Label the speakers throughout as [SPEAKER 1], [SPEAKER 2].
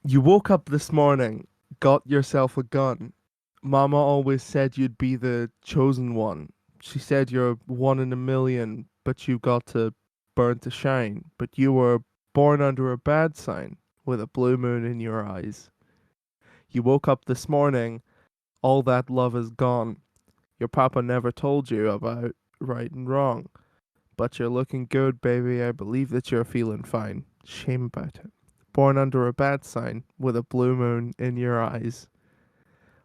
[SPEAKER 1] You woke up this morning, got yourself a gun. Mama always said you'd be the chosen one. She said you're one in a million, but you got to burn to shine. But you were born under a bad sign, with a blue moon in your eyes. You woke up this morning, all that love is gone. Your papa never told you about right and wrong. But you're looking good, baby. I believe that you're feeling fine. Shame about it. Born under a bad sign, with a blue moon in your eyes.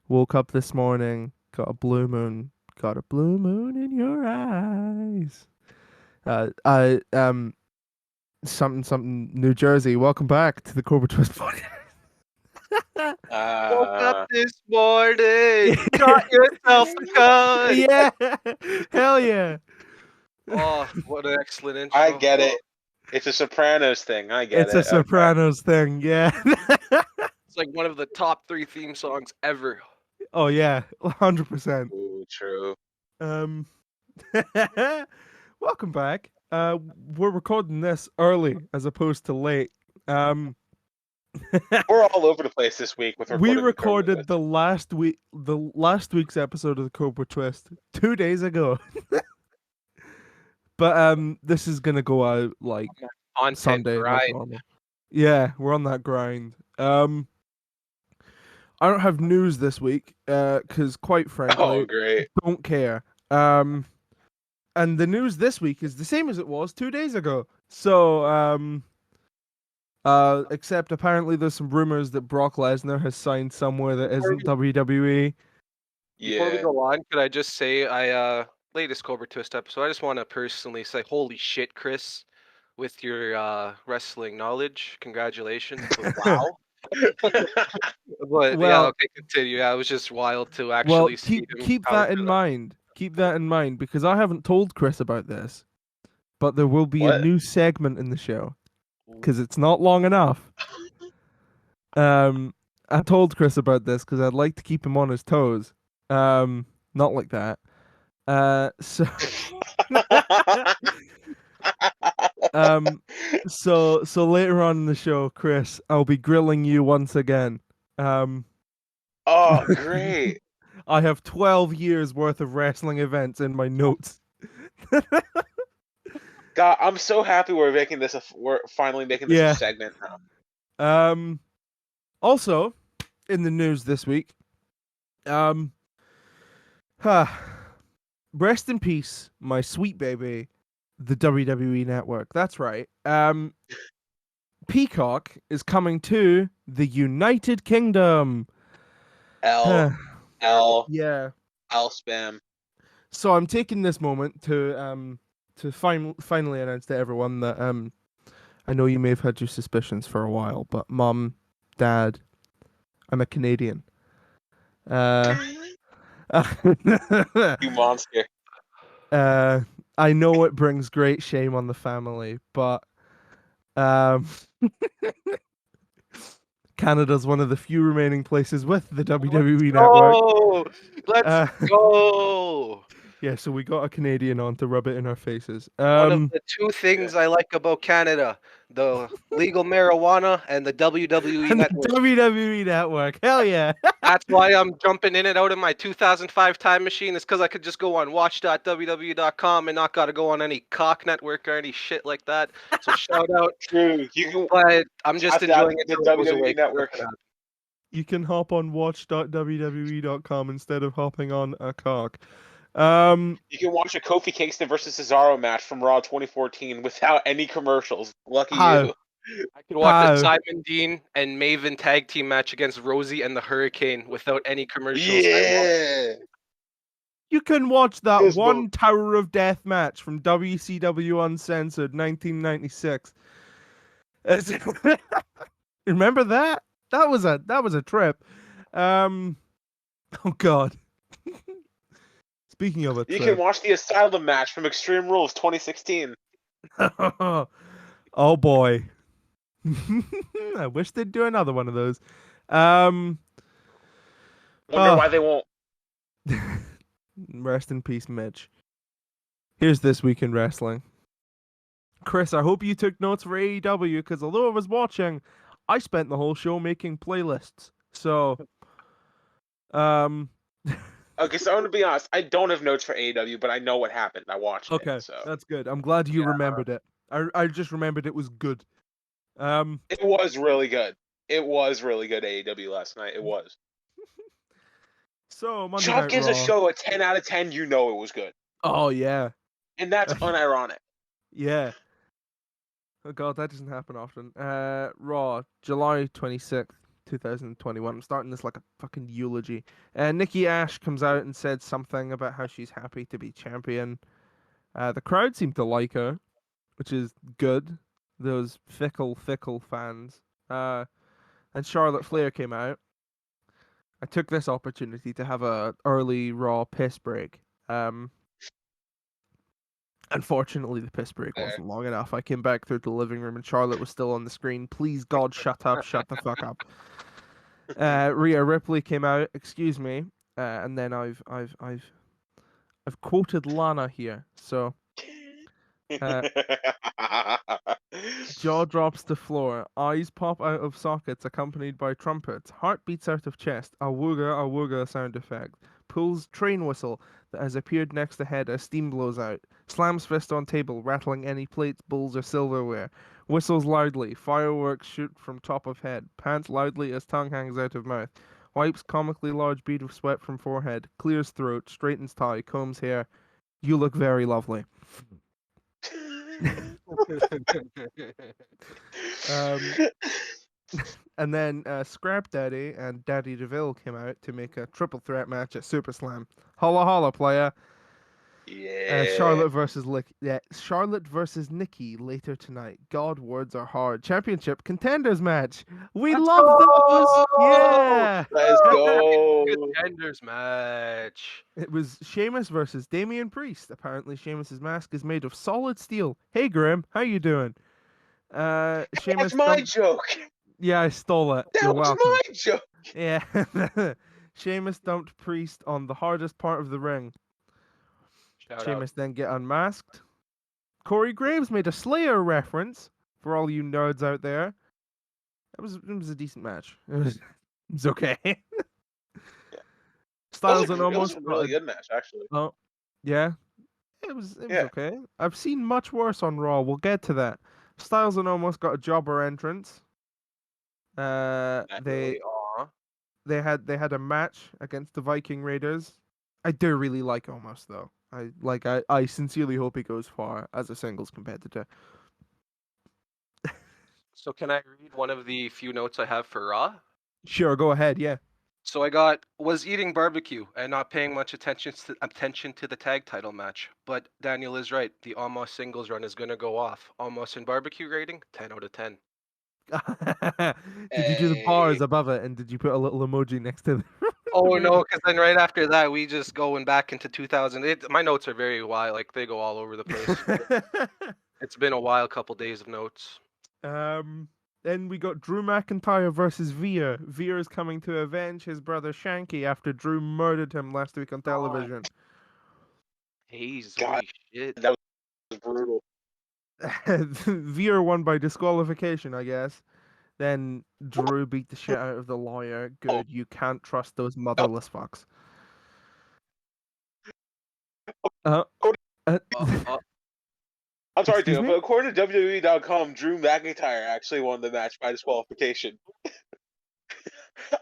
[SPEAKER 1] Woke up this morning, got a blue moon, got a blue moon in your eyes. I something New Jersey. Welcome back to the Cobra Twist podcast.
[SPEAKER 2] Woke up
[SPEAKER 3] Uh,
[SPEAKER 2] this morning, got yourself a gun.
[SPEAKER 1] Yeah, hell yeah.
[SPEAKER 2] Oh, what an excellent
[SPEAKER 3] I
[SPEAKER 2] intro.
[SPEAKER 3] get it. It's a Sopranos thing. I get
[SPEAKER 1] It's a
[SPEAKER 3] it. Okay.
[SPEAKER 1] Sopranos thing. Yeah.
[SPEAKER 2] It's like one of the top 3 theme songs ever.
[SPEAKER 1] Oh yeah, 100%.
[SPEAKER 3] Ooh, true.
[SPEAKER 1] Um, welcome back. We're recording this early as opposed to late. Um,
[SPEAKER 3] We're all over the place this week with
[SPEAKER 1] we
[SPEAKER 3] recording.
[SPEAKER 1] recorded the last week's episode of the Cobra Twist 2 days ago. But this is gonna go out like
[SPEAKER 2] Content
[SPEAKER 1] Sunday, like
[SPEAKER 2] grind.
[SPEAKER 1] normal. Yeah, we're on that grind. I don't have news this week, because quite
[SPEAKER 3] Oh,
[SPEAKER 1] frankly,
[SPEAKER 3] great.
[SPEAKER 1] don't care. And the news this week is the same as it was 2 days ago. So, except apparently there's some rumors that Brock Lesnar has signed somewhere that isn't WWE.
[SPEAKER 2] Before we
[SPEAKER 3] Yeah.
[SPEAKER 2] go on, could I just say latest Cobra Twist episode, I just want to personally say holy shit, Chris, with your wrestling knowledge. Congratulations. Wow. But yeah,
[SPEAKER 1] Well,
[SPEAKER 2] okay, continue. Yeah, it was just wild to
[SPEAKER 1] well,
[SPEAKER 2] actually see
[SPEAKER 1] keep
[SPEAKER 2] him
[SPEAKER 1] keep
[SPEAKER 2] power
[SPEAKER 1] that in
[SPEAKER 2] through
[SPEAKER 1] mind. Keep that in mind because I haven't told Chris about this, but there will be a
[SPEAKER 3] What?
[SPEAKER 1] new segment in the show
[SPEAKER 2] that.
[SPEAKER 1] because it's not long enough. I told Chris about this because I'd like to keep him on his toes. Not like that. So um, so later on in the show, Chris, I'll be grilling you once again. Um,
[SPEAKER 3] Oh, great.
[SPEAKER 1] I have 12 years worth of wrestling events in my notes.
[SPEAKER 3] God, I'm so happy we're finally making this a
[SPEAKER 1] Yeah.
[SPEAKER 3] segment now.
[SPEAKER 1] Also, in the news this week, um, huh, rest in peace, my sweet baby, the WWE Network. That's right. Peacock is coming to the United Kingdom.
[SPEAKER 3] L, L,
[SPEAKER 1] Yeah.
[SPEAKER 3] L spam.
[SPEAKER 1] So I'm taking this moment to finally announce to everyone that I know you may have had your suspicions for a while, but Mum, Dad, I'm a Canadian.
[SPEAKER 3] You monster.
[SPEAKER 1] I know it brings great shame on the family, but um, Canada's one of the few remaining places with the WWE Network.
[SPEAKER 2] Oh, let's
[SPEAKER 1] Uh,
[SPEAKER 2] go.
[SPEAKER 1] yeah, so we got a Canadian on to rub it in our faces.
[SPEAKER 2] One of the 2 things I like about Canada, the legal marijuana and the WWE
[SPEAKER 1] And the
[SPEAKER 2] network.
[SPEAKER 1] WWE Network, hell yeah!
[SPEAKER 2] That's why I'm jumping in and out of my 2005 time machine. It's because I could just go on watch.wwe.com and not got to go on any cock network or any shit like that. So shout out.
[SPEAKER 3] True. You can
[SPEAKER 2] But I'm just
[SPEAKER 3] tap that
[SPEAKER 2] enjoying it
[SPEAKER 3] the
[SPEAKER 2] till it goes
[SPEAKER 3] WWE
[SPEAKER 2] away.
[SPEAKER 3] Network.
[SPEAKER 1] You can hop on watch.wwe.com instead of hopping on a cock. Um,
[SPEAKER 3] You can watch a Kofi Kingston versus Cesaro match from Raw 2014 without any commercials. Lucky
[SPEAKER 1] how?
[SPEAKER 3] you.
[SPEAKER 2] I could watch a
[SPEAKER 1] How?
[SPEAKER 2] Simon Dean and Maven tag team match against Rosie and the Hurricane without any commercials.
[SPEAKER 3] Yeah.
[SPEAKER 1] You can watch that
[SPEAKER 3] Yes,
[SPEAKER 1] one Tower of Death match from WCW Uncensored 1996. Remember that? That was a trip. Oh God. Speaking of a
[SPEAKER 3] You
[SPEAKER 1] trip.
[SPEAKER 3] can watch the Asylum match from Extreme Rules 2016.
[SPEAKER 1] Oh boy. I wish they'd do another one of those.
[SPEAKER 3] Wonder why they won't.
[SPEAKER 1] Rest in peace, Mitch. Here's This Week in Wrestling. Chris, I hope you took notes for AEW because although I was watching, I spent the whole show making playlists. So, um,
[SPEAKER 3] Okay, so I'm gonna be honest. I don't have notes for AEW, but I know what happened. I watched it,
[SPEAKER 1] okay,
[SPEAKER 3] so
[SPEAKER 1] that's good. I'm glad you
[SPEAKER 2] Yeah.
[SPEAKER 1] remembered it. I just remembered it was good.
[SPEAKER 3] it was really good. It was really good AEW last night. It was.
[SPEAKER 1] So Monday
[SPEAKER 3] Chop
[SPEAKER 1] Night
[SPEAKER 3] gives a
[SPEAKER 1] Raw.
[SPEAKER 3] show a 10 out of 10. You know it was good,
[SPEAKER 1] Oh yeah,
[SPEAKER 3] and that's unironic.
[SPEAKER 1] yeah. Oh god, that doesn't happen often. Raw, July 26th, 2021. I'm starting this like a fucking eulogy. Nikki Ash comes out and said something about how she's happy to be champion. The crowd seemed to like her, which is good. Those fickle fans. And Charlotte Flair came out. I took this opportunity to have a early Raw piss break. Unfortunately, the piss break wasn't long enough. I came back through the living room and Charlotte was still on the screen. Please, God, shut up, shut the fuck up. Rhea Ripley came out. Excuse me, and then I've quoted Lana here. So, uh, jaw drops to floor, eyes pop out of sockets, accompanied by trumpets. Heart beats out of chest. Awooga awooga sound effect. Pulls train whistle that has appeared next to head as steam blows out. Slams fist on table, rattling any plates, bowls, or silverware. Whistles loudly. Fireworks shoot from top of head. Pants loudly as tongue hangs out of mouth. Wipes comically large bead of sweat from forehead. Clears throat. Straightens tie. Combs hair. You look very lovely. Um, and then Scrap Daddy and Daddy DeVille came out to make a triple threat match at Super Slam. Holla holla, player.
[SPEAKER 3] Yeah.
[SPEAKER 1] Charlotte versus Nikki later tonight. God, words are hard. Championship contenders match. We
[SPEAKER 2] Let's
[SPEAKER 1] love those.
[SPEAKER 2] go!
[SPEAKER 1] Yeah.
[SPEAKER 3] Let's go.
[SPEAKER 2] Contenders match.
[SPEAKER 1] It was Sheamus versus Damian Priest. Apparently, Sheamus's mask is made of solid steel. Hey, Grim, how you doing?
[SPEAKER 3] That's
[SPEAKER 1] Sheamus
[SPEAKER 3] my
[SPEAKER 1] dumped.
[SPEAKER 3] joke.
[SPEAKER 1] Yeah, I stole it.
[SPEAKER 3] That
[SPEAKER 1] You're
[SPEAKER 3] was
[SPEAKER 1] welcome.
[SPEAKER 3] my joke.
[SPEAKER 1] Yeah. Sheamus dumped Priest on the hardest part of the ring.
[SPEAKER 2] Shout out.
[SPEAKER 1] Sheamus then get unmasked. Corey Graves made a Slayer reference for all you nerds out there. It was a decent match. It was okay. Styles and
[SPEAKER 3] It was
[SPEAKER 1] almost
[SPEAKER 3] a
[SPEAKER 1] got
[SPEAKER 3] really
[SPEAKER 1] a,
[SPEAKER 3] good match, actually.
[SPEAKER 1] oh yeah. It was
[SPEAKER 3] Yeah.
[SPEAKER 1] okay. I've seen much worse on Raw. We'll get to that. Styles and almost got a jobber entrance. They
[SPEAKER 2] Aw.
[SPEAKER 1] they had a match against the Viking Raiders. I do really like Almost though. I sincerely hope he goes far as a singles competitor.
[SPEAKER 2] So can I read one of the few notes I have for Raw?
[SPEAKER 1] Sure, go ahead. Yeah.
[SPEAKER 2] So I was eating barbecue and not paying much attention to the tag title match. But Daniel is right. The Almost singles run is gonna go off. Almost in barbecue rating, 10 out of 10.
[SPEAKER 1] Did you do the bars
[SPEAKER 3] Hey.
[SPEAKER 1] above it and did you put a little emoji next to the
[SPEAKER 2] Oh
[SPEAKER 1] rating?
[SPEAKER 2] no, because then right after that we just going back into 2000. My notes are very wild, like they go all over the place. It's been a while, couple days of notes.
[SPEAKER 1] Then we got Drew McIntyre versus Veer. Veer is coming to avenge his brother Shanky after Drew murdered him last week on television.
[SPEAKER 2] Haze,
[SPEAKER 3] God,
[SPEAKER 2] holy shit.
[SPEAKER 3] that was brutal.
[SPEAKER 1] Veer won by disqualification, I guess. Then Drew beat the shit out of the lawyer. Good, you can't trust those motherless fucks. Uh, uh,
[SPEAKER 3] I'm sorry,
[SPEAKER 1] Excuse
[SPEAKER 3] dude,
[SPEAKER 1] me?
[SPEAKER 3] but according to WWE.com, Drew McIntyre actually won the match by disqualification.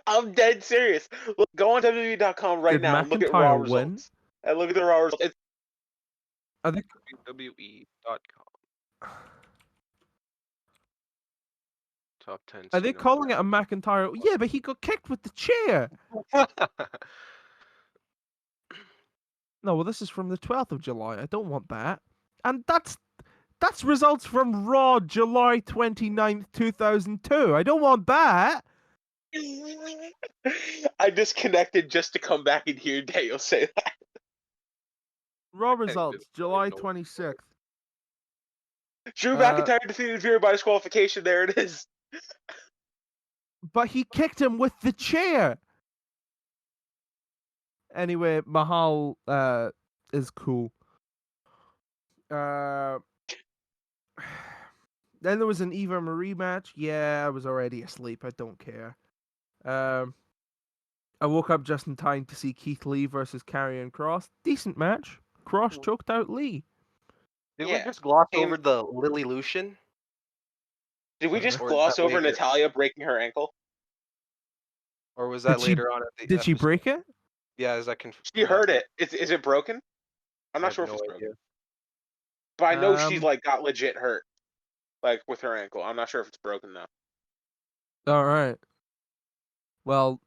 [SPEAKER 3] I'm dead serious. Look, go on WWE.com right
[SPEAKER 1] Did
[SPEAKER 3] now and look at Raw
[SPEAKER 1] McIntyre win?
[SPEAKER 3] results. And look at the Raw results. It's
[SPEAKER 1] Are they
[SPEAKER 2] WWE.com. Top 10.
[SPEAKER 1] are they calling it a McIntyre? Yeah, but he got kicked with the chair. No, well, this is from the 12th of July. I don't want that. And that's results from Raw July 29th, 2002. I don't want that.
[SPEAKER 3] I disconnected just to come back and hear Daniel say that.
[SPEAKER 1] Raw results July 26th.
[SPEAKER 3] Drew McIntyre defeated Veer by disqualification. There it is.
[SPEAKER 1] But he kicked him with the chair. Anyway, Mahal is cool. Then there was an Eva Marie match. Yeah, I was already asleep. I don't care. I woke up just in time to see Keith Lee versus Karrion Kross. Decent match. Kross choked out Lee.
[SPEAKER 2] Did we
[SPEAKER 3] Yeah.
[SPEAKER 2] just gloss
[SPEAKER 3] Came-
[SPEAKER 2] over the Lily Lucian?
[SPEAKER 3] Did we just
[SPEAKER 2] Or is
[SPEAKER 3] gloss
[SPEAKER 2] that
[SPEAKER 3] over
[SPEAKER 2] later?
[SPEAKER 3] Natalia breaking her ankle?
[SPEAKER 2] Or was that
[SPEAKER 1] Did she-
[SPEAKER 2] later on at the
[SPEAKER 1] Did she
[SPEAKER 2] episode?
[SPEAKER 1] break it?
[SPEAKER 2] Yeah, is that
[SPEAKER 3] She heard it. Is it broken? I'm
[SPEAKER 2] I
[SPEAKER 3] not
[SPEAKER 2] have
[SPEAKER 3] sure if
[SPEAKER 2] no
[SPEAKER 3] it's
[SPEAKER 2] idea.
[SPEAKER 3] broken. But I know she
[SPEAKER 1] Um,
[SPEAKER 3] like got legit hurt, like with her ankle. I'm not sure if it's broken though.
[SPEAKER 1] All right. Well,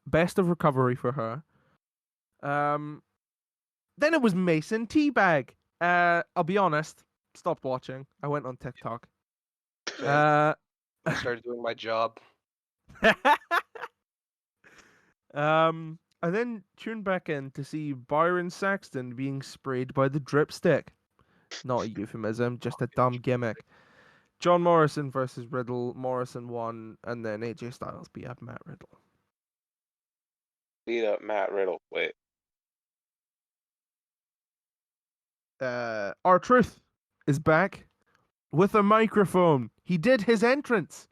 [SPEAKER 1] best of recovery for her. Then it was Mason Teabag. I'll be honest. Stopped watching. I went on TikTok.
[SPEAKER 2] I started doing my job.
[SPEAKER 1] I then tuned back in to see Byron Saxton being sprayed by the dripstick. Not a euphemism, just a dumb gimmick. John Morrison versus Riddle. Morrison won, and then AJ Styles beat up Matt Riddle.
[SPEAKER 3] Beat up Matt Riddle. Wait.
[SPEAKER 1] R-Truth is back with a microphone. He did his entrance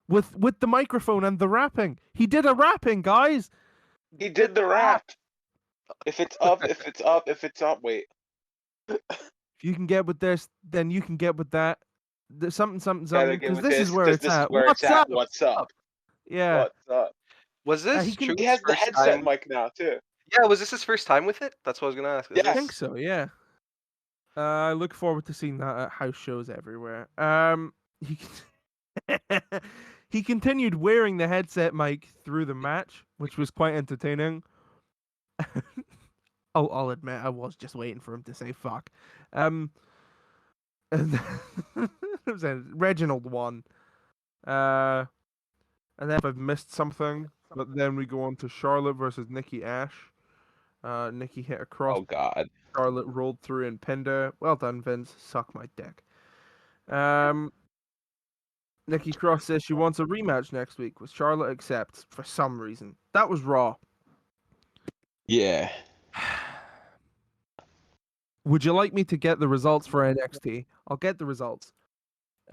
[SPEAKER 1] with the microphone and the rapping. He did a rapping, guys.
[SPEAKER 3] He did the rap. If it's up, if it's up, if it's up. Wait.
[SPEAKER 1] If you can get with this, then you can get with that. There's something,
[SPEAKER 3] Gotta get
[SPEAKER 1] because
[SPEAKER 3] with
[SPEAKER 1] this is where
[SPEAKER 3] because
[SPEAKER 1] it's
[SPEAKER 3] this is
[SPEAKER 1] at.
[SPEAKER 3] where
[SPEAKER 1] What's
[SPEAKER 3] it's at.
[SPEAKER 1] up?
[SPEAKER 3] What's up?
[SPEAKER 1] Yeah.
[SPEAKER 3] What's up?
[SPEAKER 2] Was this
[SPEAKER 1] he can-
[SPEAKER 2] Truth's
[SPEAKER 3] He has the
[SPEAKER 2] first
[SPEAKER 3] headset
[SPEAKER 2] time?
[SPEAKER 3] mic now too.
[SPEAKER 2] Yeah, was this his first time with it? That's what I was gonna ask. Is
[SPEAKER 3] Yes.
[SPEAKER 1] I think so, yeah. I look forward to seeing that at house shows everywhere. He he continued wearing the headset mic through the match, which was quite entertaining. I'll admit I was just waiting for him to say fuck. And Reginald won. And then if I've missed something, but then we go on to Charlotte versus Nikki Ash. Nikki hit a cross.
[SPEAKER 3] Oh God.
[SPEAKER 1] Charlotte rolled through and pinned her. Well done, Vince. Suck my dick. Nikki Cross says she wants a rematch next week, which Charlotte accepts for some reason. That was Raw.
[SPEAKER 3] Yeah.
[SPEAKER 1] Would you like me to get the results for NXT? I'll get the results.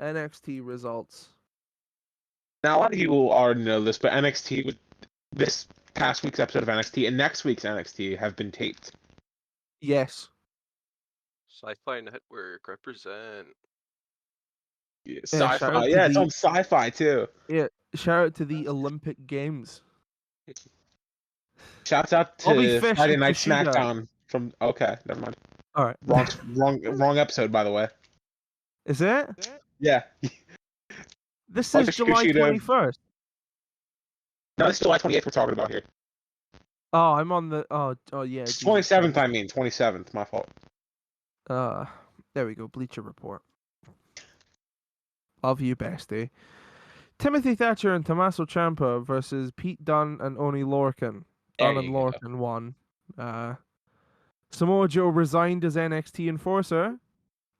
[SPEAKER 1] NXT results.
[SPEAKER 3] Now a lot of people already know this, but NXT with this past week's episode of NXT and next week's NXT have been taped.
[SPEAKER 1] Yes.
[SPEAKER 2] Sci-Fi Network represent.
[SPEAKER 3] Yeah,
[SPEAKER 1] shout out
[SPEAKER 3] sci-fi.
[SPEAKER 1] to
[SPEAKER 3] Yeah, it's
[SPEAKER 1] the-
[SPEAKER 3] on sci-fi too.
[SPEAKER 1] Yeah. Shout out to the Olympic Games.
[SPEAKER 3] Shouts out
[SPEAKER 1] Bobby
[SPEAKER 3] to
[SPEAKER 1] Fish
[SPEAKER 3] Friday
[SPEAKER 1] and
[SPEAKER 3] Night
[SPEAKER 1] Kushida.
[SPEAKER 3] SmackDown from. Okay, never mind.
[SPEAKER 1] All right.
[SPEAKER 3] Wrong episode, by the way.
[SPEAKER 1] Is it?
[SPEAKER 3] Yeah.
[SPEAKER 1] This
[SPEAKER 3] Bobby
[SPEAKER 1] is July
[SPEAKER 3] Kushida.
[SPEAKER 1] 21st.
[SPEAKER 3] No, it's July 28th we're talking about here.
[SPEAKER 1] Oh, I'm on the. Oh yeah. Jesus
[SPEAKER 3] 27th,
[SPEAKER 1] Christ.
[SPEAKER 3] I mean. 27th, my fault.
[SPEAKER 1] There we go. Bleacher Report. Love you, bestie. Timothy Thatcher and Tommaso Ciampa versus Pete Dunne and Oni Lorcan. Dunne
[SPEAKER 3] There
[SPEAKER 1] and
[SPEAKER 3] you go.
[SPEAKER 1] Lorcan won. Samoa Joe resigned as NXT enforcer,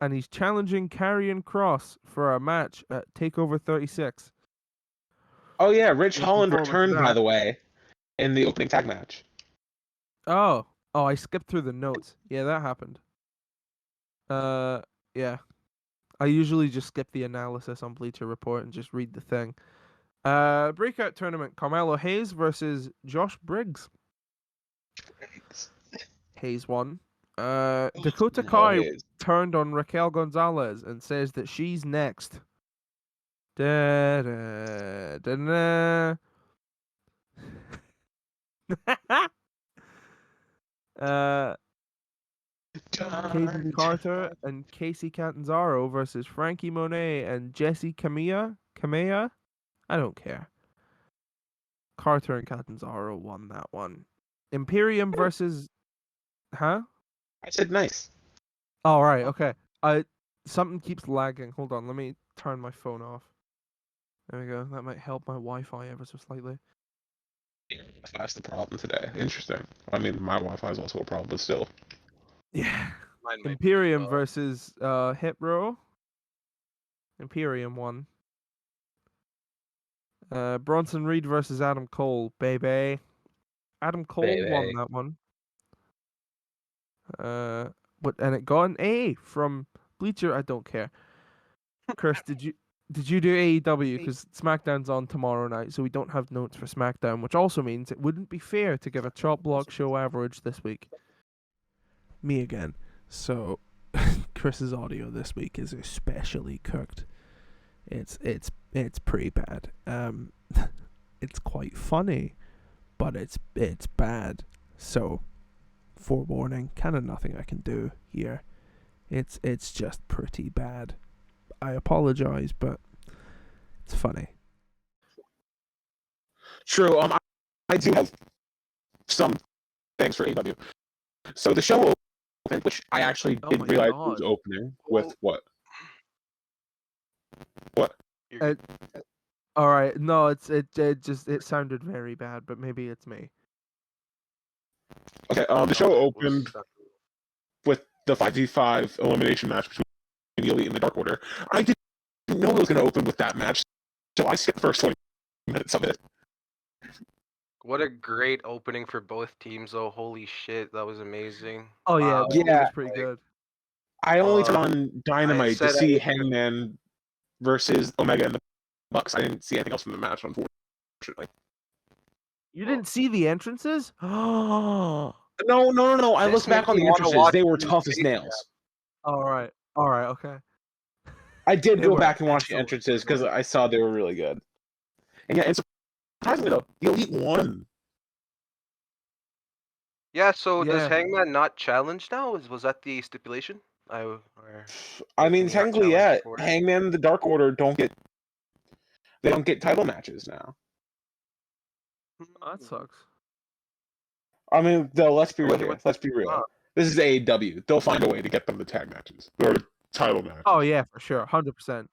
[SPEAKER 1] and he's challenging Karrion Kross for a match at TakeOver 36.
[SPEAKER 3] Oh, yeah, Rich
[SPEAKER 1] Looking
[SPEAKER 3] Holland
[SPEAKER 1] forward to
[SPEAKER 3] returned, by
[SPEAKER 1] that.
[SPEAKER 3] the way, in the opening tag match.
[SPEAKER 1] Oh, I skipped through the notes. Yeah, that happened. Yeah. I usually just skip the analysis on Bleacher Report and just read the thing. Breakout tournament: Carmelo Hayes versus Josh Briggs. Hayes won. Dakota Kai turned on Raquel Gonzalez and says that she's next. Da, da, da, da. Kaden Carter and Casey Catanzaro versus Frankie Monet and Jesse Kamea? I don't care. Carter and Catanzaro won that one. Imperium versus... Huh?
[SPEAKER 3] I said nice.
[SPEAKER 1] Oh, right, okay. Something keeps lagging. Hold on, let me turn my phone off. There we go. That might help my Wi-Fi ever so slightly.
[SPEAKER 3] That's the problem today. Interesting. I mean, my Wi-Fi is also a problem, but still.
[SPEAKER 1] Yeah.
[SPEAKER 2] Mine might be
[SPEAKER 1] Imperium
[SPEAKER 2] as well.
[SPEAKER 1] versus Hip Row. Imperium won. Bronson Reed versus Adam Cole, baby. Adam Cole won
[SPEAKER 3] Baby.
[SPEAKER 1] that one. And it got an A from Bleacher. I don't care. Chris, did you do AEW? Because SmackDown's on tomorrow night, so we don't have notes for SmackDown, which also means it wouldn't be fair to give a chop block show average this week. Me again. So Chris's audio this week is especially cooked. It's pretty bad. It's quite funny, but it's bad. So forewarning, kind of nothing I can do here. It's just pretty bad. I apologize, but it's funny.
[SPEAKER 3] True. I do have some things for AEW. So the show opened, which I actually
[SPEAKER 1] Oh
[SPEAKER 3] didn't
[SPEAKER 1] my
[SPEAKER 3] realize
[SPEAKER 1] God.
[SPEAKER 3] was opening with what? What?
[SPEAKER 2] You're good.
[SPEAKER 1] All right, no, it sounded very bad, but maybe it's me.
[SPEAKER 3] Okay. The show
[SPEAKER 2] No,
[SPEAKER 3] opened with the 5v5 elimination match between the Elite and the Dark Order. I didn't know it was going to open with that match, so I skipped the first 20 minutes of it.
[SPEAKER 2] What a great opening for both teams, though. Holy shit, that was amazing.
[SPEAKER 1] Oh yeah,
[SPEAKER 2] Wow.
[SPEAKER 1] it
[SPEAKER 3] Yeah.
[SPEAKER 1] was pretty good.
[SPEAKER 3] I only turned on Dynamite to
[SPEAKER 2] said
[SPEAKER 3] see
[SPEAKER 2] I-
[SPEAKER 3] Hangman versus Omega and the Bucks. I didn't see anything else from the match, unfortunately.
[SPEAKER 1] You didn't see the entrances? Oh.
[SPEAKER 3] No. I
[SPEAKER 2] This
[SPEAKER 3] looked back
[SPEAKER 2] makes
[SPEAKER 3] on
[SPEAKER 2] me
[SPEAKER 3] the
[SPEAKER 2] wanna
[SPEAKER 3] entrances.
[SPEAKER 2] watch
[SPEAKER 3] They were
[SPEAKER 2] these
[SPEAKER 3] tough as
[SPEAKER 2] face
[SPEAKER 3] nails.
[SPEAKER 1] All right, okay.
[SPEAKER 3] I did
[SPEAKER 1] They
[SPEAKER 3] go
[SPEAKER 1] were
[SPEAKER 3] back and watch the
[SPEAKER 1] excellent.
[SPEAKER 3] entrances because I saw they were really good. And yeah, and surprisingly though, the Elite won.
[SPEAKER 2] Yeah, so does
[SPEAKER 1] Yeah.
[SPEAKER 2] Hangman not challenge now? Was that the stipulation? Or
[SPEAKER 3] I mean,
[SPEAKER 2] can he not
[SPEAKER 3] technically,
[SPEAKER 2] challenge
[SPEAKER 3] yeah.
[SPEAKER 2] before?
[SPEAKER 3] Hangman and the Dark Order don't get title matches now.
[SPEAKER 1] That sucks.
[SPEAKER 3] I mean, though, let's be
[SPEAKER 2] I
[SPEAKER 3] real
[SPEAKER 2] wonder
[SPEAKER 3] here.
[SPEAKER 2] what-
[SPEAKER 3] Let's be real.
[SPEAKER 2] Huh.
[SPEAKER 3] This is AEW. They'll find a way to get them the tag matches or title matches.
[SPEAKER 1] Oh yeah, for sure, 100%.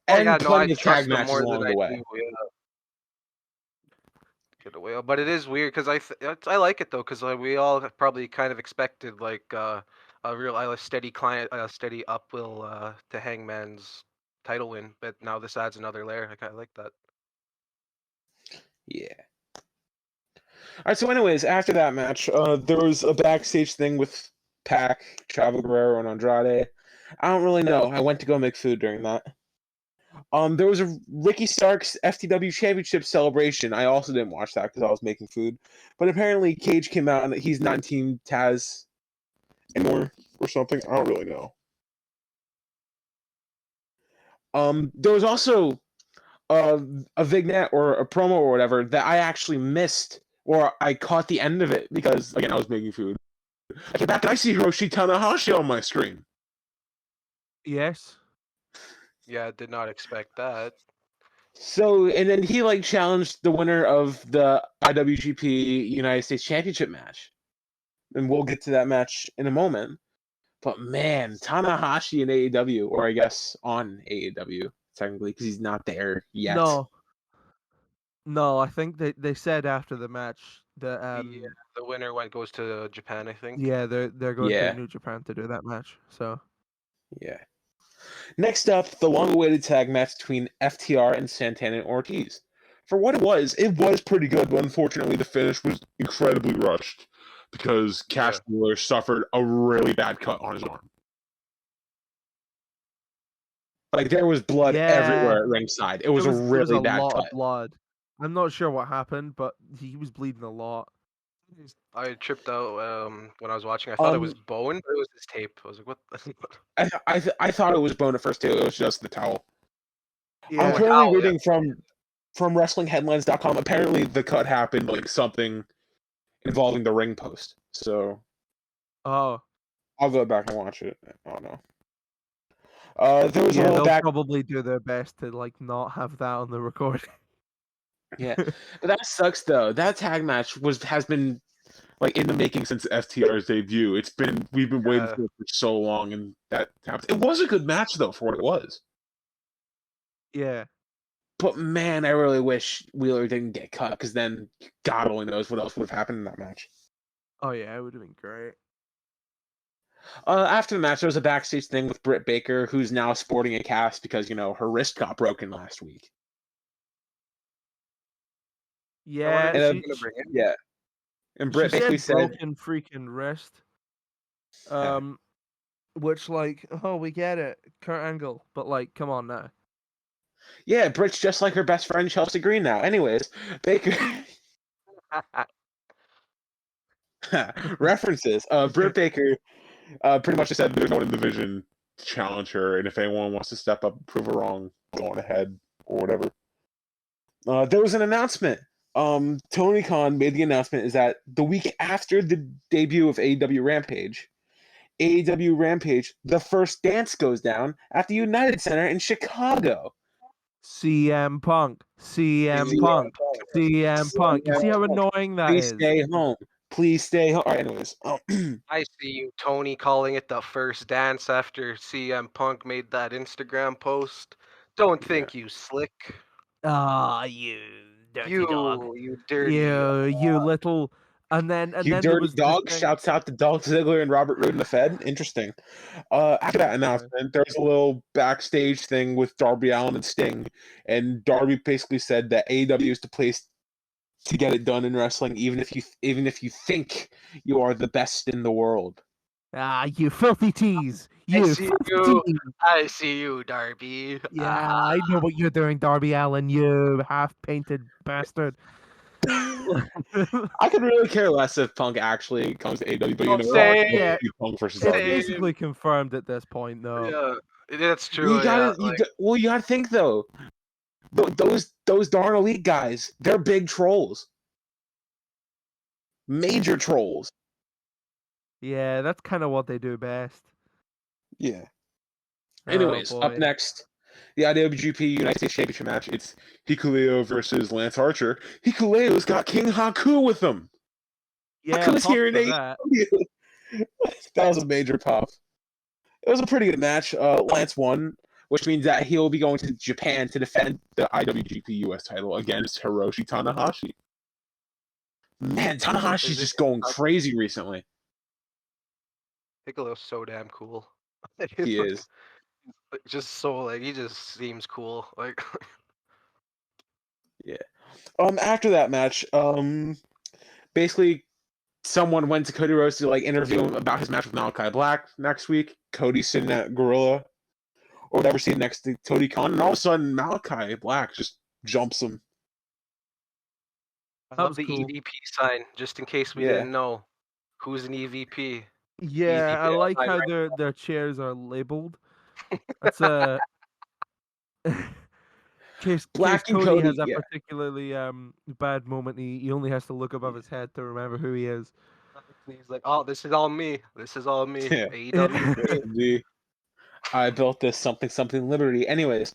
[SPEAKER 2] Oh
[SPEAKER 3] And
[SPEAKER 2] yeah, no, I
[SPEAKER 3] plenty of
[SPEAKER 2] trust
[SPEAKER 3] tag
[SPEAKER 2] them
[SPEAKER 3] matches
[SPEAKER 2] more than
[SPEAKER 3] along
[SPEAKER 2] I
[SPEAKER 3] the way.
[SPEAKER 2] do. Yeah. Get away, but it is weird because I like it though because we all have probably kind of expected like a real a steady client, a steady uphill to Hangman's title win, but now this adds another layer. I kind of like that.
[SPEAKER 3] Yeah. All right. So, anyways, after that match, there was a backstage thing with Pac, Chavo Guerrero, and Andrade. I don't really know. I went to go make food during that. There was a Ricky Starks FTW Championship celebration. I also didn't watch that because I was making food. But apparently, Cage came out and he's not in Team Taz anymore or something. I don't really know. There was also a vignette or a promo or whatever that I actually missed, or I caught the end of it because again I was making food. I came back and I see Hiroshi Tanahashi on my screen.
[SPEAKER 1] Yes.
[SPEAKER 2] Yeah, I did not expect that.
[SPEAKER 3] So and then he like challenged the winner of the IWGP United States Championship match, and we'll get to that match in a moment. But man, Tanahashi in AEW, or I guess on AEW technically because he's not there yet.
[SPEAKER 1] No, I think they said after the match that
[SPEAKER 2] Yeah, the winner goes to Japan, I think.
[SPEAKER 1] yeah, they're going
[SPEAKER 3] Yeah.
[SPEAKER 1] to New Japan to do that match. So
[SPEAKER 3] Yeah. Next up, the long-awaited tag match between FTR and Santana and Ortiz. For what it was pretty good, but unfortunately the finish was incredibly rushed because Cash Wheeler suffered a really bad cut on his arm. Like there was blood everywhere at ringside. It was a really bad
[SPEAKER 1] lot
[SPEAKER 3] cut.
[SPEAKER 1] of blood. I'm not sure what happened, but he was bleeding a lot.
[SPEAKER 2] I tripped out when I was watching. I thought it was bone, but it was his tape. I was like, what?
[SPEAKER 3] I thought it was bone at first too. It was just the towel.
[SPEAKER 1] Yeah.
[SPEAKER 3] I'm currently reading from WrestlingHeadlines.com. Apparently, the cut happened like something involving the ring post. So,
[SPEAKER 1] Oh.
[SPEAKER 3] I'll go back and watch it. I don't know. There was a
[SPEAKER 1] Yeah,
[SPEAKER 3] little
[SPEAKER 1] they'll probably do their best to like not have that on the recording.
[SPEAKER 3] Yeah, but that sucks though. That tag match has been like in the making since FTR's debut. We've been waiting for it for so long, and that happened. It was a good match though for what it was.
[SPEAKER 1] Yeah.
[SPEAKER 3] But man, I really wish Wheeler didn't get cut because then God only knows what else would have happened in that match.
[SPEAKER 1] Oh yeah, it would have been great.
[SPEAKER 3] After the match, there was a backstage thing with Britt Baker, who's now sporting a cast because her wrist got broken last week.
[SPEAKER 1] Yeah,
[SPEAKER 3] Yeah. And Britt
[SPEAKER 1] she
[SPEAKER 3] basically
[SPEAKER 1] said
[SPEAKER 3] said
[SPEAKER 1] broken freaking wrist. Which, like, oh, we get it, Kurt Angle, but like, come on now.
[SPEAKER 3] Yeah, Britt's just like her best friend Chelsea Green now. Anyways, Baker references. Britt Baker pretty much just said there's no one in the division to challenge her, and if anyone wants to step up and prove her wrong, go on ahead or whatever. There was an announcement. Tony Khan made the announcement is that the week after the debut of AEW Rampage, the first dance goes down at the United Center in Chicago.
[SPEAKER 1] CM Punk, CM Punk, CM Punk. You see how annoying that
[SPEAKER 3] Please
[SPEAKER 1] is?
[SPEAKER 3] stay home. Please stay home. All right, anyways.
[SPEAKER 2] I see you, Tony, calling it the first dance after CM Punk made that Instagram post. Don't think you slick.
[SPEAKER 1] Ah, you dirty dog.
[SPEAKER 2] You dirty.
[SPEAKER 1] You little. And then
[SPEAKER 3] You
[SPEAKER 1] there
[SPEAKER 3] dirty
[SPEAKER 1] was this
[SPEAKER 3] dog!
[SPEAKER 1] thing.
[SPEAKER 3] Shouts out to Dolph Ziggler and Robert Roode in the Fed. Interesting. After that announcement, there was a little backstage thing with Darby Allin and Sting, and Darby basically said that AEW is the place to get it done in wrestling, even if you think you are the best in the world.
[SPEAKER 1] Ah, you filthy tease.
[SPEAKER 2] I
[SPEAKER 1] You
[SPEAKER 2] see
[SPEAKER 1] filthy
[SPEAKER 2] you.
[SPEAKER 1] tease.
[SPEAKER 2] I see you, Darby.
[SPEAKER 1] Yeah, I know what you're doing, Darby Allin. You half-painted bastard.
[SPEAKER 3] I could really care less if Punk actually comes to AEW, but you know,
[SPEAKER 2] Same.
[SPEAKER 1] Yeah.
[SPEAKER 3] Punk versus
[SPEAKER 1] It's
[SPEAKER 3] Darby.
[SPEAKER 1] basically confirmed at this point, though.
[SPEAKER 2] Yeah, that's true.
[SPEAKER 3] You gotta, you gotta think though. Those darn elite guys, they're big trolls, major trolls.
[SPEAKER 1] Yeah, that's kind of what they do best.
[SPEAKER 3] Yeah.
[SPEAKER 1] Oh,
[SPEAKER 3] Anyways, up
[SPEAKER 1] boy.
[SPEAKER 3] next, the IWGP United States Championship match. It's Hikuleo versus Lance Archer. Hikuleo's got King Haku with him.
[SPEAKER 1] Yeah,
[SPEAKER 3] Haku's
[SPEAKER 1] pop
[SPEAKER 3] here in
[SPEAKER 1] for that.
[SPEAKER 3] AEW. That was a major pop. It was a pretty good match. Lance won, which means that he'll be going to Japan to defend the IWGP US title against Hiroshi Tanahashi. Man, Tanahashi's just going crazy recently.
[SPEAKER 2] Piccolo's so damn cool.
[SPEAKER 3] He is.
[SPEAKER 2] Just so he just seems cool. Like
[SPEAKER 3] Yeah. After that match, basically someone went to Cody Rhodes to interview him about his match with Malachi Black next week. Cody's sitting at Gorilla or whatever, sitting next to Tony Khan, and all of a sudden Malachi Black just jumps him.
[SPEAKER 2] I love the
[SPEAKER 1] cool.
[SPEAKER 2] EVP sign, just in case we didn't know who's an EVP.
[SPEAKER 1] Yeah, I like how their chairs are labeled. That's a case
[SPEAKER 3] Black and
[SPEAKER 1] Cody
[SPEAKER 3] Cody
[SPEAKER 1] has a particularly bad moment. He only has to look above his head to remember who he is.
[SPEAKER 2] He's like, "Oh, this is all me. This is all me."
[SPEAKER 3] Yeah.
[SPEAKER 2] AEW.
[SPEAKER 3] I built this something Liberty. Anyways,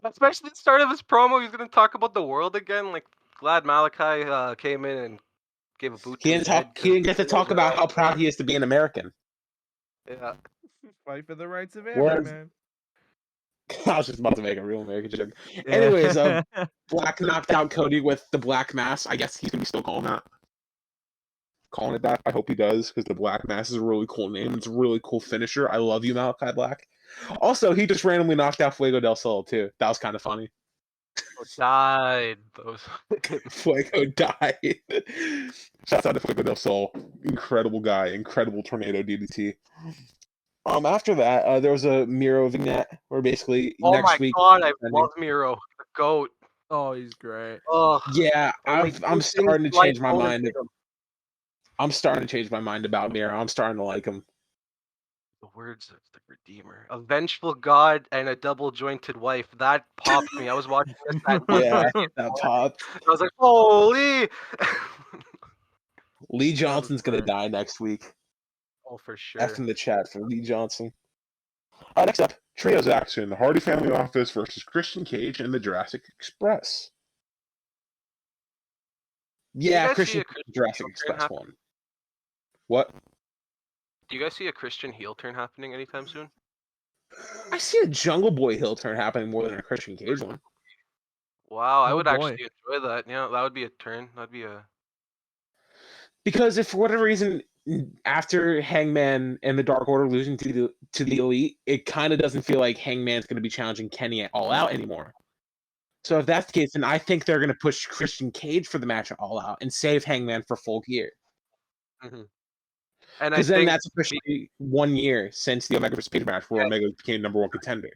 [SPEAKER 2] Especially the start of his promo, he's gonna talk about the world again. Like, glad Malachi came in and gave a boot to his head.
[SPEAKER 3] He didn't get to talk about how proud he is to be an American.
[SPEAKER 2] Yeah.
[SPEAKER 1] Fight for the rights of every man.
[SPEAKER 3] I was just about to make a real American joke. Anyways, Black knocked out Cody with the Black Mass. I guess he's gonna be still calling it that. I hope he does, because the Black Mass is a really cool name. It's a really cool finisher. I love you, Malachi Black. Also, he just randomly knocked out Fuego del Sol too. That was kind of funny.
[SPEAKER 2] Died.
[SPEAKER 3] Fuego died. Shouts out to Fuego del Sol. Incredible guy. Incredible tornado DDT. After that, there was a Miro vignette where basically next week.
[SPEAKER 2] Oh my god, I love Miro, the GOAT.
[SPEAKER 1] Oh, he's great.
[SPEAKER 2] Oh
[SPEAKER 3] yeah, I'm starting to change my mind. I'm starting to change my mind about Miro. I'm starting to like him.
[SPEAKER 2] The words of the Redeemer, a vengeful god and a double-jointed wife. That popped me. I was watching this.
[SPEAKER 3] That popped.
[SPEAKER 2] I was like, holy!
[SPEAKER 3] Lee Johnson's gonna die next week.
[SPEAKER 2] Oh, for sure.
[SPEAKER 3] F in the chat for Lee Johnson. Next up, Trios action. The Hardy Family Office versus Christian Cage and the Jurassic Express. Yeah, Christian Jurassic Express won. What?
[SPEAKER 2] Do you guys see a Christian heel turn happening anytime soon?
[SPEAKER 3] I see a Jungle Boy heel turn happening more than a Christian Cage one.
[SPEAKER 2] Wow, I would actually enjoy that. Yeah, that would be a turn. That'd be a...
[SPEAKER 3] Because if for whatever reason, after Hangman and the Dark Order losing to the Elite, it kind of doesn't feel like Hangman's going to be challenging Kenny at All Out anymore. So if that's the case, then I think they're going to push Christian Cage for the match at All Out and save Hangman for Full Gear.
[SPEAKER 2] Mm-hmm. And I
[SPEAKER 3] Because then
[SPEAKER 2] think
[SPEAKER 3] that's officially 1 year since the Omega vs. Page match where Omega became #1 contender.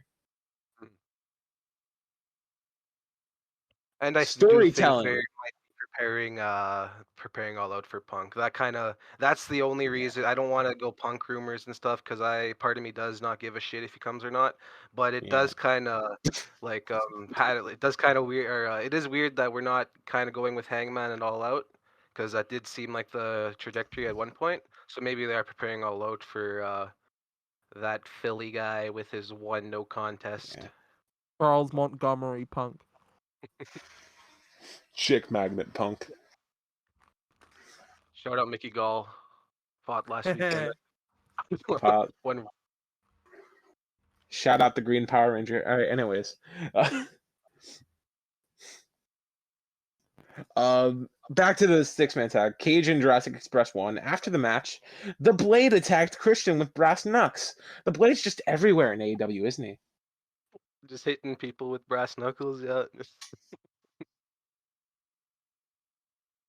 [SPEAKER 2] And I do think
[SPEAKER 3] Storytelling.
[SPEAKER 2] they might be preparing All Out for Punk. That's the only reason I don't want to go Punk rumors and stuff because part of me does not give a shit if he comes or not. But it
[SPEAKER 3] Yeah.
[SPEAKER 2] does kind of like it does kind of weird. Or, it is weird that we're not kind of going with Hangman and All Out because that did seem like the trajectory at one point. So maybe they are preparing All Out for that Philly guy with his one no contest.
[SPEAKER 3] Yeah.
[SPEAKER 1] Charles Montgomery Punk.
[SPEAKER 3] Chick magnet Punk.
[SPEAKER 2] Shout out Mickey Gall. Fought last weekend. When
[SPEAKER 3] Shout out the Green Power Ranger. All right, anyways. Back to the 6-man tag. Cage and Jurassic Express won. After the match, the Blade attacked Christian with brass knucks. The Blade's just everywhere in AEW, isn't he?
[SPEAKER 2] just hitting people with brass knuckles, yeah.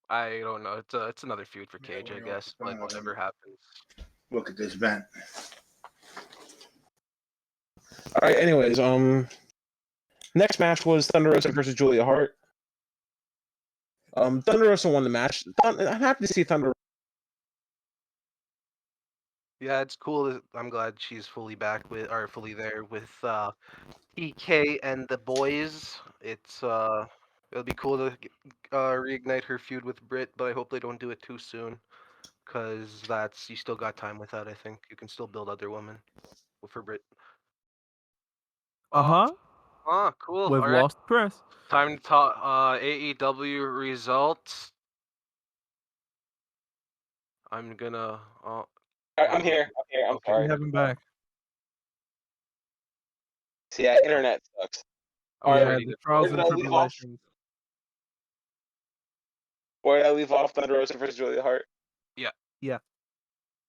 [SPEAKER 2] I don't know. It's another feud for Cage, I guess. But whatever happens.
[SPEAKER 4] Look at this vent.
[SPEAKER 3] All right. Anyways, next match was Thunder Rosa versus Julia Hart. Thunder Rosa won the match. I'm happy to see Thunder.
[SPEAKER 2] Yeah, it's cool. I'm glad she's fully there with PK and the boys. It'll be cool to reignite her feud with Britt, but I hope they don't do it too soon, cause you still got time with that. I think you can still build other women for Britt. Cool.
[SPEAKER 1] We've
[SPEAKER 2] All right.
[SPEAKER 1] lost Chris.
[SPEAKER 2] Time to talk AEW results. I'm gonna.
[SPEAKER 3] I'm here. I'm
[SPEAKER 2] Okay.
[SPEAKER 1] We
[SPEAKER 3] sorry.
[SPEAKER 1] have him back.
[SPEAKER 3] See, yeah, internet sucks.
[SPEAKER 2] I was
[SPEAKER 1] Yeah,
[SPEAKER 2] ready
[SPEAKER 1] the
[SPEAKER 2] to.
[SPEAKER 1] trials
[SPEAKER 3] Where
[SPEAKER 1] and
[SPEAKER 3] did I leave off?
[SPEAKER 1] tribulations.
[SPEAKER 3] Where did I leave off? Thunder Rosa versus Julia Hart.
[SPEAKER 2] Yeah.
[SPEAKER 1] Yeah.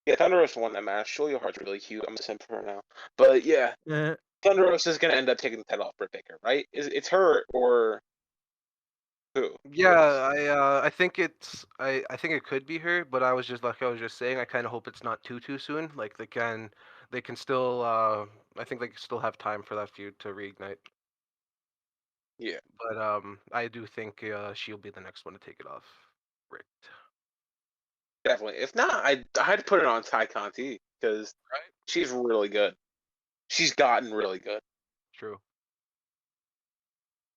[SPEAKER 3] Yeah, Thunder Rosa won that match. Julia Hart's really cute. I'm a simp for her now. But yeah, Thunder Rosa is gonna end up taking the title off Britt Baker, right? It's her or who?
[SPEAKER 2] Yeah, I think I think it could be her, but I was just saying, I kind of hope it's not too soon. Like they can still I think they can still have time for that feud to reignite.
[SPEAKER 3] Yeah,
[SPEAKER 2] But I do think she'll be the next one to take it off. Rick.
[SPEAKER 3] definitely. If not, I'd put it on Ty Conti because
[SPEAKER 2] Right.
[SPEAKER 3] she's really good. She's gotten really good.
[SPEAKER 2] True.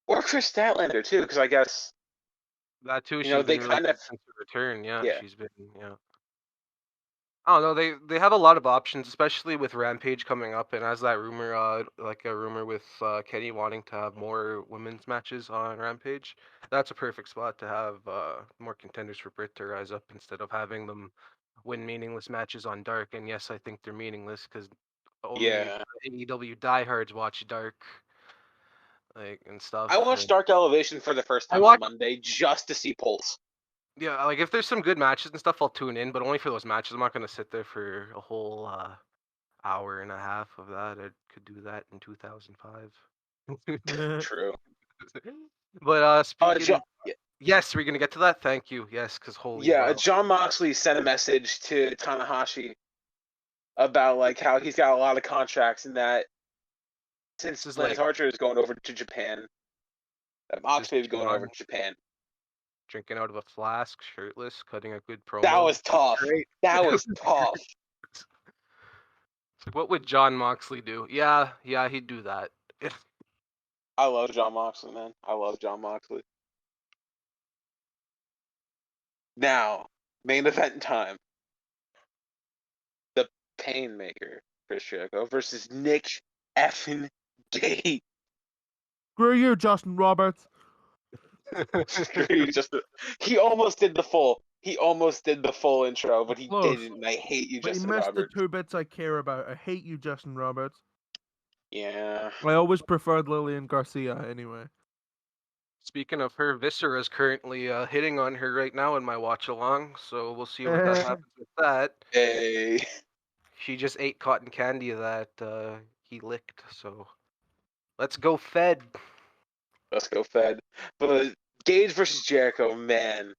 [SPEAKER 3] Or Chris Statlander too, because I guess
[SPEAKER 2] That too.
[SPEAKER 3] you know
[SPEAKER 2] She's
[SPEAKER 3] they
[SPEAKER 2] been really
[SPEAKER 3] kind
[SPEAKER 2] good
[SPEAKER 3] of
[SPEAKER 2] since her return. Yeah,
[SPEAKER 3] yeah.
[SPEAKER 2] she's been I don't know. They have a lot of options, especially with Rampage coming up, and as that rumor, like a rumor with Kenny wanting to have more women's matches on Rampage. That's a perfect spot to have more contenders for Britt to rise up instead of having them win meaningless matches on Dark. And yes, I think they're meaningless because only
[SPEAKER 3] Yeah.
[SPEAKER 2] AEW diehards watch Dark, like and stuff.
[SPEAKER 3] I watched
[SPEAKER 2] and-
[SPEAKER 3] Dark Elevation for the first
[SPEAKER 2] I
[SPEAKER 3] time
[SPEAKER 2] watch-
[SPEAKER 3] on Monday just to see Pulse.
[SPEAKER 2] Yeah, like if there's some good matches and stuff, I'll tune in, but only for those matches. I'm not gonna sit there for a whole hour and a half of that. I could do that in 2005.
[SPEAKER 3] True.
[SPEAKER 2] But speaking,
[SPEAKER 3] John,
[SPEAKER 2] yes, we're gonna get to that. Thank you. Yes, because holy wow.
[SPEAKER 3] John Moxley sent a message to Tanahashi about like how he's got a lot of contracts and that since Lance Archer is going over to Japan, that Moxley is going over to Japan.
[SPEAKER 2] Drinking out of a flask, shirtless, cutting a good promo.
[SPEAKER 3] That was tough.
[SPEAKER 2] Great.
[SPEAKER 3] That was tough.
[SPEAKER 2] It's like, what would John Moxley do? Yeah, he'd do that.
[SPEAKER 3] I love John Moxley, man. I love John Moxley. Now, main event time. The Painmaker, Chris Jericho versus Nick effing Gate.
[SPEAKER 1] Screw you, Justin Roberts.
[SPEAKER 3] He almost did the full. He almost did the full intro, but he
[SPEAKER 1] Close.
[SPEAKER 3] didn't. And I hate you,
[SPEAKER 1] But
[SPEAKER 3] Justin
[SPEAKER 1] he missed
[SPEAKER 3] Roberts.
[SPEAKER 1] the 2 bits I care about. I hate you, Justin Roberts.
[SPEAKER 3] Yeah.
[SPEAKER 1] I always preferred Lillian Garcia anyway.
[SPEAKER 2] Speaking of her, Viscera's currently hitting on her right now in my watch along, so we'll see what that happens with that.
[SPEAKER 3] Hey.
[SPEAKER 2] She just ate cotton candy that he licked, so let's go Fed.
[SPEAKER 3] Let's go Fed. But Gage versus Jericho, man,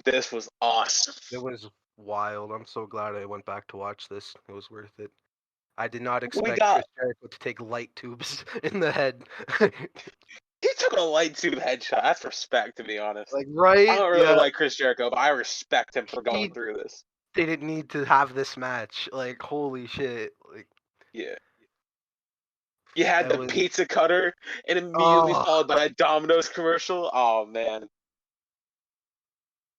[SPEAKER 3] this was awesome.
[SPEAKER 2] It was wild. I'm so glad I went back to watch this. It was worth it. I did not
[SPEAKER 3] We
[SPEAKER 2] expect
[SPEAKER 3] got.
[SPEAKER 2] Chris Jericho to take light tubes in the head.
[SPEAKER 3] He took a light tube headshot. That's respect, to be honest.
[SPEAKER 2] Like,
[SPEAKER 3] I
[SPEAKER 2] right?
[SPEAKER 3] don't really
[SPEAKER 2] Yeah.
[SPEAKER 3] like Chris Jericho, but I respect him for going
[SPEAKER 2] He
[SPEAKER 3] through this.
[SPEAKER 2] didn't need to have this match. Like, holy shit. Like,
[SPEAKER 3] Yeah. You had
[SPEAKER 2] it
[SPEAKER 3] the
[SPEAKER 2] was.
[SPEAKER 3] pizza cutter and immediately
[SPEAKER 2] Oh,
[SPEAKER 3] followed by a Domino's commercial. Oh man.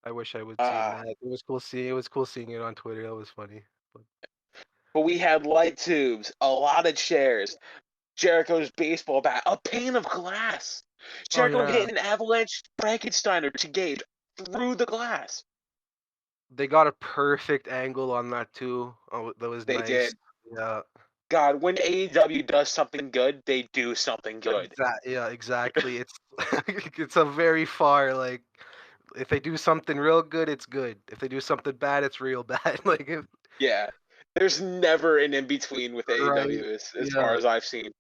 [SPEAKER 2] I wish I would seen
[SPEAKER 3] Uh,
[SPEAKER 2] that. It was cool seeing. It was cool seeing it on Twitter. That was funny. But
[SPEAKER 3] but we had light tubes, a lot of chairs, Jericho's baseball bat, a pane of glass.
[SPEAKER 1] Oh
[SPEAKER 3] Jericho
[SPEAKER 1] yeah.
[SPEAKER 3] hitting an avalanche Frankensteiner to Gage through the glass.
[SPEAKER 2] they got a perfect angle on that too. Oh, that was
[SPEAKER 3] They
[SPEAKER 2] nice.
[SPEAKER 3] did.
[SPEAKER 2] Yeah.
[SPEAKER 3] God, when AEW does something good, they do something good.
[SPEAKER 2] Yeah, exactly. It's it's a very far like if they do something real good, it's good. If they do something bad, it's real bad. Like if,
[SPEAKER 3] Yeah. There's never an in between with
[SPEAKER 2] right?
[SPEAKER 3] AEW as far
[SPEAKER 2] Yeah,
[SPEAKER 3] as I've seen.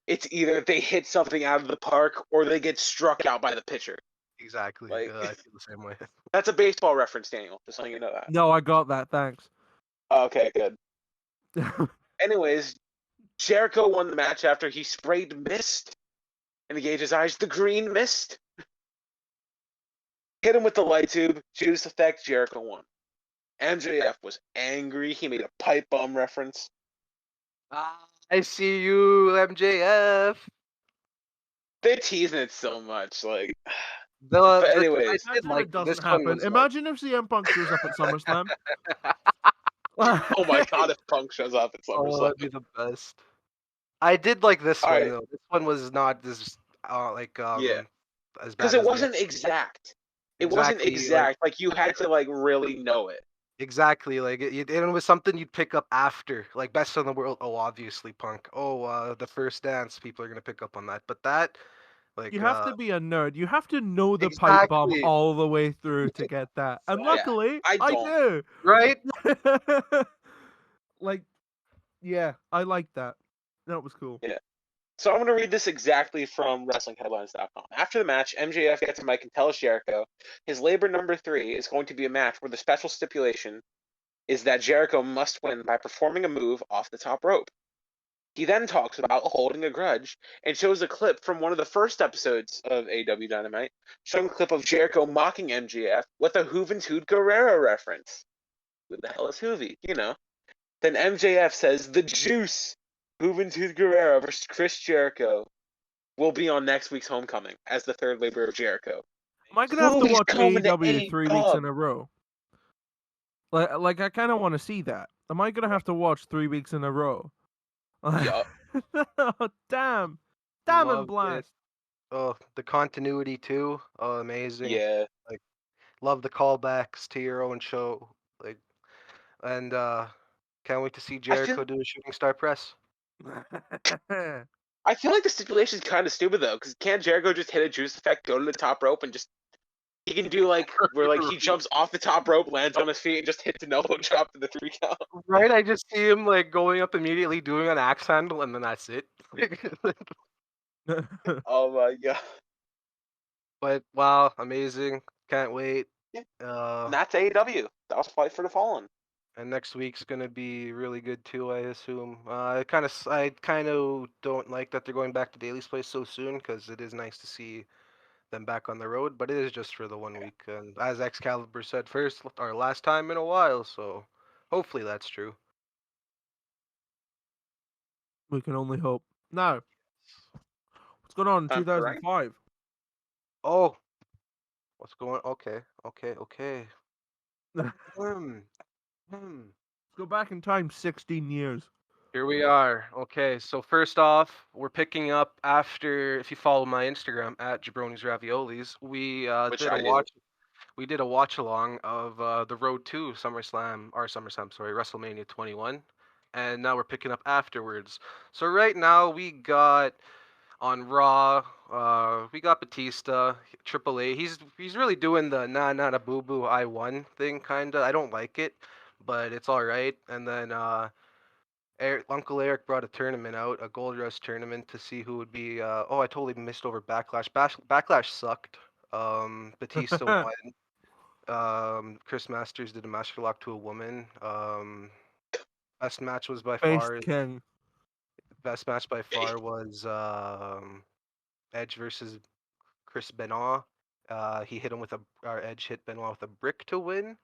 [SPEAKER 3] It's either they hit something out of the park or they get struck out by the pitcher.
[SPEAKER 2] exactly.
[SPEAKER 3] Like
[SPEAKER 2] I feel the same way.
[SPEAKER 3] that's a baseball reference, Daniel. Just letting you know that.
[SPEAKER 1] No, I got that. Thanks.
[SPEAKER 3] Okay, good. Anyways, Jericho won the match after he sprayed mist in Gage's eyes. The green mist hit him with the light tube. Juice effect. Jericho won. MJF was angry. He made a pipe bomb reference.
[SPEAKER 2] I see you, MJF.
[SPEAKER 3] They're teasing it so much, like.
[SPEAKER 2] The,
[SPEAKER 3] But
[SPEAKER 2] the I
[SPEAKER 3] anyways,
[SPEAKER 2] did
[SPEAKER 1] Imagine
[SPEAKER 2] like
[SPEAKER 1] it
[SPEAKER 2] this
[SPEAKER 1] doesn't
[SPEAKER 2] one
[SPEAKER 1] happen.
[SPEAKER 2] was like
[SPEAKER 1] Imagine if CM Punk shows up at SummerSlam.
[SPEAKER 3] oh my god, if Punk shows up at
[SPEAKER 2] oh,
[SPEAKER 3] SummerSlam.
[SPEAKER 2] that'd be the best. I did like this
[SPEAKER 3] All
[SPEAKER 2] one
[SPEAKER 3] right,
[SPEAKER 2] though. This one was not as like
[SPEAKER 3] yeah,
[SPEAKER 2] as
[SPEAKER 3] because
[SPEAKER 2] bad
[SPEAKER 3] it
[SPEAKER 2] as the other.
[SPEAKER 3] wasn't exact. It wasn't
[SPEAKER 2] Exactly, like
[SPEAKER 3] exact. Like you had to like really know it.
[SPEAKER 2] exactly, like and it was something you'd pick up after, like best in the world. Oh, obviously, Punk. Oh, the first dance. People are gonna pick up on that, but that,
[SPEAKER 1] You
[SPEAKER 2] like,
[SPEAKER 1] have to be a nerd. You have to know the pipe bomb
[SPEAKER 2] exactly,
[SPEAKER 1] all the way through to get that. And
[SPEAKER 3] Yeah,
[SPEAKER 1] luckily,
[SPEAKER 3] I
[SPEAKER 1] I
[SPEAKER 3] don't.
[SPEAKER 1] do.
[SPEAKER 2] right?
[SPEAKER 1] Like, yeah, I like that. That was cool.
[SPEAKER 3] Yeah. So I'm going to read this exactly from WrestlingHeadlines.com. After the match, MJF gets a mic and tells Jericho his labor number 3 is going to be a match where the special stipulation is that Jericho must win by performing a move off the top rope. He then talks about holding a grudge and shows a clip from one of the first episodes of AW Dynamite, showing a clip of Jericho mocking MJF with a Juventud Guerrero reference. Who the hell is Hoovy? You know. Then MJF says the juice, Juventud Guerrero versus Chris Jericho, will be on next week's Homecoming as the third labor of Jericho.
[SPEAKER 1] Am I gonna have to
[SPEAKER 3] Hoovy's
[SPEAKER 1] watch
[SPEAKER 3] coming to
[SPEAKER 1] AEW
[SPEAKER 3] A
[SPEAKER 1] 3 weeks in
[SPEAKER 3] Dub.
[SPEAKER 1] a row? Like I kind of want to see that. Am I gonna have to watch 3 weeks in a row?
[SPEAKER 3] Yup.
[SPEAKER 1] Damn, damn and
[SPEAKER 2] Loved it.
[SPEAKER 1] blast.
[SPEAKER 2] Oh, the continuity too. Oh, amazing.
[SPEAKER 3] Yeah.
[SPEAKER 2] Like, love the callbacks to your own show. Like, and can't wait to see
[SPEAKER 3] I feel
[SPEAKER 2] Jericho do a shooting star press.
[SPEAKER 3] I feel like the stipulation is kind of stupid though, because can't Jericho just hit a juice effect, go to the top rope, and just he can do like where like he jumps off the top rope, lands on his feet, and just hits an elbow drop to the 3 count.
[SPEAKER 2] Right? I just see him like going up immediately, doing an axe handle, and then that's it.
[SPEAKER 3] Oh my god.
[SPEAKER 2] But wow, amazing! Can't wait.
[SPEAKER 3] Yeah.
[SPEAKER 2] Uh,
[SPEAKER 3] And that's AEW. That was Fight for the Fallen.
[SPEAKER 2] and next week's gonna be really good too, I assume. I kind of don't like that they're going back to Daly's place so soon because it is nice to see them back on the road, but it is just for the 1 week. And as Excalibur said first, our last time in a while, so hopefully that's true.
[SPEAKER 1] We can only hope. Now, what's going on in
[SPEAKER 3] Time for the rank.
[SPEAKER 1] 2005?
[SPEAKER 2] Oh, what's going? Okay.
[SPEAKER 1] Let's
[SPEAKER 2] Hmm. Hmm.
[SPEAKER 1] go back in time 16 years.
[SPEAKER 2] Here we are. Okay, so first off, we're picking up after, if you follow my Instagram at Jabroni's Raviolis,
[SPEAKER 3] Which
[SPEAKER 2] did a
[SPEAKER 3] I do.
[SPEAKER 2] we did a watch along of the Road to SummerSlam, sorry, WrestleMania 21, and now we're picking up afterwards. So right now we got on Raw, we got Batista, Triple A. He's really doing the nah nah boo boo I won thing kinda. I don't like it, but it's all right. And then Uncle Eric brought a tournament out, a Gold Rush tournament, to see who would be. Oh, I totally missed over Backlash. Backlash sucked. Batista won. Chris Masters did a master lock to a woman. Best match was by
[SPEAKER 1] Faced
[SPEAKER 2] far.
[SPEAKER 1] King.
[SPEAKER 2] Best match by far was Edge versus Chris Benoit. He hit him with or Edge hit Benoit with a brick to win.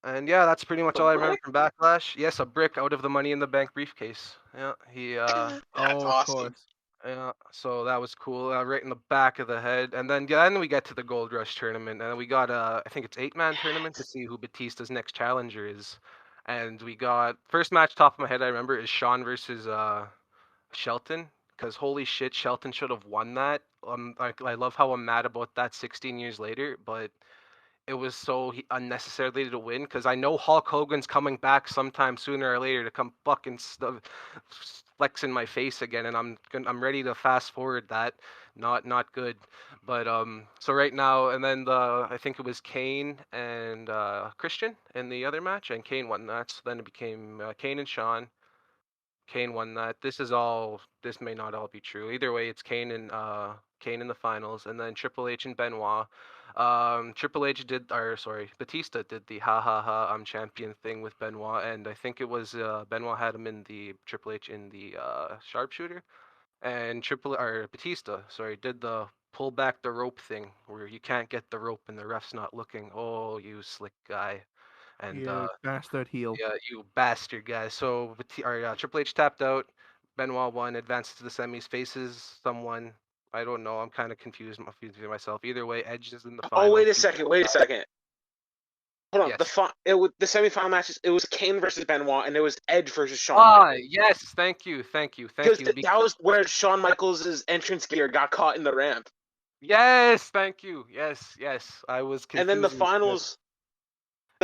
[SPEAKER 2] And yeah, that's pretty much
[SPEAKER 3] A
[SPEAKER 2] all I remember
[SPEAKER 3] brick?
[SPEAKER 2] from Backlash. Yes, a brick out of the Money in the Bank briefcase. Yeah, he
[SPEAKER 3] That's
[SPEAKER 1] Oh, of
[SPEAKER 3] awesome.
[SPEAKER 1] course.
[SPEAKER 2] yeah, so that was cool. Right in the back of the head, and then we get to the Gold Rush tournament, and we got I think it's 8-man tournament to see who Batista's next challenger is, and we got first match top of my head I remember is Sean versus Shelton, because holy shit, Shelton should have won that. I love how I'm mad about that 16 years later, but it was so unnecessarily to win because I know Hulk Hogan's coming back sometime sooner or later to come fucking flex in my face again, and I'm ready to fast forward that. Not good, but so right now and then I think it was Kane and Christian in the other match, and Kane won that. So then it became Kane and Sean. Kane won that. This may not all be true. Either way, it's Kane in the finals, and then Triple H and Benoit. Triple H did, or sorry, Batista did the ha ha ha I'm champion thing with Benoit, and I think it was Benoit had him in the Triple H in the sharpshooter, and Batista, sorry, did the pull back the rope thing where you can't get the rope and the ref's not looking. Oh, you slick guy. And
[SPEAKER 1] You bastard heel.
[SPEAKER 2] yeah, you bastard guys. So Triple H tapped out. Benoit won, advances to the semis, faces someone. I don't know. I'm kind of confused. I'm confusing myself. Either way, Edge is in the
[SPEAKER 3] Oh,
[SPEAKER 2] finals.
[SPEAKER 3] wait a second. Wait a second. Hold on.
[SPEAKER 2] Yes.
[SPEAKER 3] The semifinal matches. It was Kane versus Benoit, and it was Edge versus Shawn
[SPEAKER 2] Ah,
[SPEAKER 3] Michaels.
[SPEAKER 2] yes. Thank you. Thank you. Thank
[SPEAKER 3] Because
[SPEAKER 2] you.
[SPEAKER 3] that was where Shawn Michaels' entrance gear got caught in the ramp.
[SPEAKER 2] Yes. Thank you. Yes. Yes. I was
[SPEAKER 3] And then
[SPEAKER 2] confusing.
[SPEAKER 3] the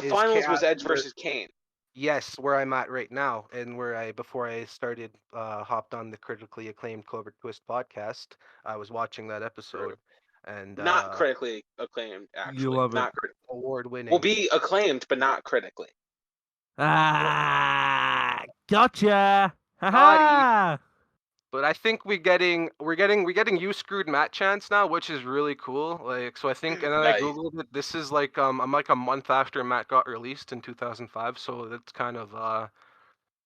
[SPEAKER 2] Is
[SPEAKER 3] finals was Edge
[SPEAKER 2] where-
[SPEAKER 3] versus Kane.
[SPEAKER 2] Yes, where I'm at right now, and where before I started, hopped on the critically acclaimed Cobra Twist podcast, I was watching that episode, and
[SPEAKER 3] Not critically acclaimed,
[SPEAKER 1] You
[SPEAKER 3] actually.
[SPEAKER 1] love it.
[SPEAKER 3] Not
[SPEAKER 2] award
[SPEAKER 3] will
[SPEAKER 2] winning.
[SPEAKER 3] be acclaimed, but not critically.
[SPEAKER 1] Ah, gotcha.
[SPEAKER 2] Naughty.
[SPEAKER 1] Ha
[SPEAKER 2] But I think we're getting you screwed Matt chance now, which is really cool. Like so I think and then I
[SPEAKER 3] Nice.
[SPEAKER 2] googled it. This is like I'm like a month after Matt got released in 2005, so that's kind of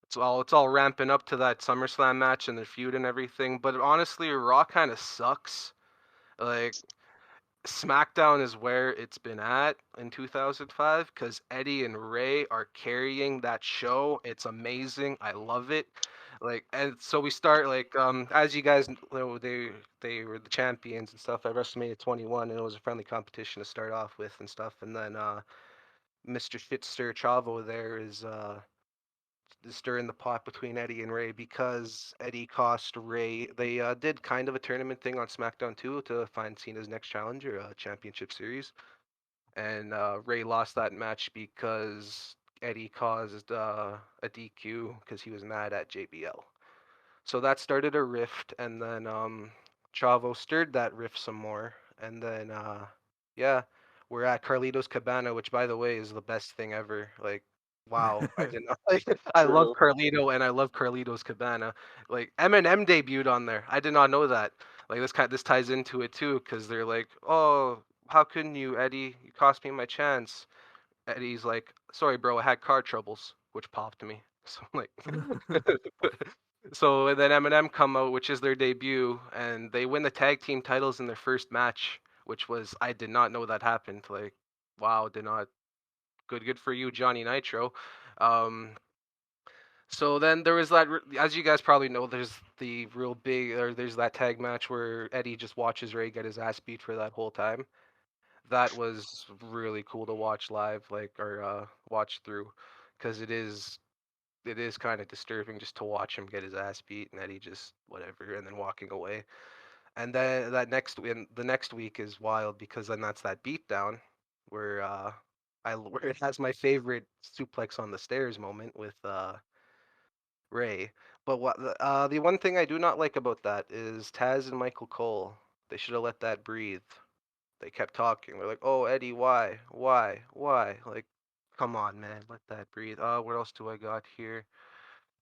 [SPEAKER 2] it's all ramping up to that SummerSlam match and the feud and everything. But honestly, Raw kind of sucks. Like SmackDown is where it's been at in 2005 because Eddie and Ray are carrying that show. It's amazing. I love it. Like, and so we start like as you guys know, they were the champions and stuff at WrestleMania 21, and it was a friendly competition to start off with and stuff. And then Mr. Shitster Chavo there is stirring the pot between Eddie and Ray because Eddie cost Ray. They did kind of a tournament thing on SmackDown too to find Cena's next challenger, Championship Series, and Ray lost that match because Eddie caused a DQ because he was mad at JBL. So that started a rift, and then Chavo stirred that rift some more, and then yeah, we're at Carlito's Cabana, which by the way is the best thing ever. Like, wow, I did not like. I love
[SPEAKER 3] True.
[SPEAKER 2] Carlito, and I love Carlito's Cabana. Like Eminem debuted on there. I did not know that. Like this ties into it too, because they're like, oh, how couldn't you, Eddie? You cost me my chance. Eddie's like, sorry, bro, I had car troubles, which popped me. So I'm like, so then Eminem come out, which is their debut, and they win the tag team titles in their first match, which was I did not know that happened. Like, wow, did not good for you, Johnny Nitro. Um, so then there was that, as you guys probably know, there's the real big, or there's that tag match where Eddie just watches Ray get his ass beat for that whole time. That was really cool to watch live, like or watch through, because it is kind of disturbing just to watch him get his ass beat and Eddie just whatever and then walking away. And then the next week is wild because then that's that beatdown where where it has my favorite suplex on the stairs moment with Ray. But the one thing I do not like about that is Taz and Michael Cole. They should have let that breathe. They kept talking. They're like, "Oh, Eddie, why? Why? Why?" Like, come on, man, let that breathe. What else do I got here?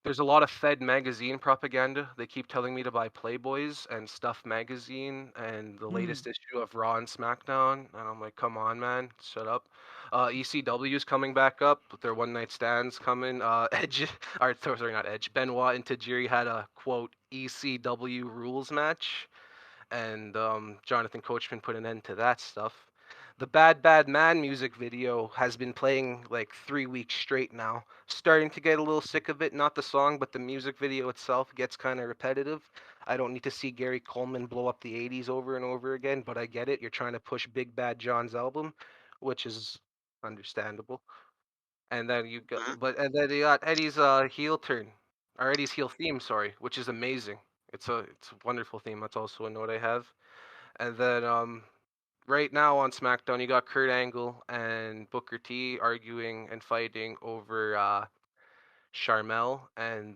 [SPEAKER 2] There's a lot of Fed magazine propaganda. They keep telling me to buy Playboys and Stuff magazine and the latest issue of Raw and SmackDown, and I'm like, come on, man, shut up. ECW's coming back up with their one night stands coming. Edge, or sorry, not Edge. Benoit and Tajiri had a quote ECW rules match, and Jonathan Coachman put an end to that stuff. The Bad Bad Man music video has been playing like 3 weeks straight now. Starting to get a little sick of it. Not the song, but the music video itself gets kind of repetitive. I don't need to see Gary Coleman blow up the 80s over and over again, but I get it. You're trying to push Big Bad John's album, which is understandable. And then and then you got Eddie's heel turn, or Eddie's heel theme, sorry, which is amazing. It's a wonderful theme. That's also a note I have. And then right now on SmackDown, you got Kurt Angle and Booker T arguing and fighting over Charmel and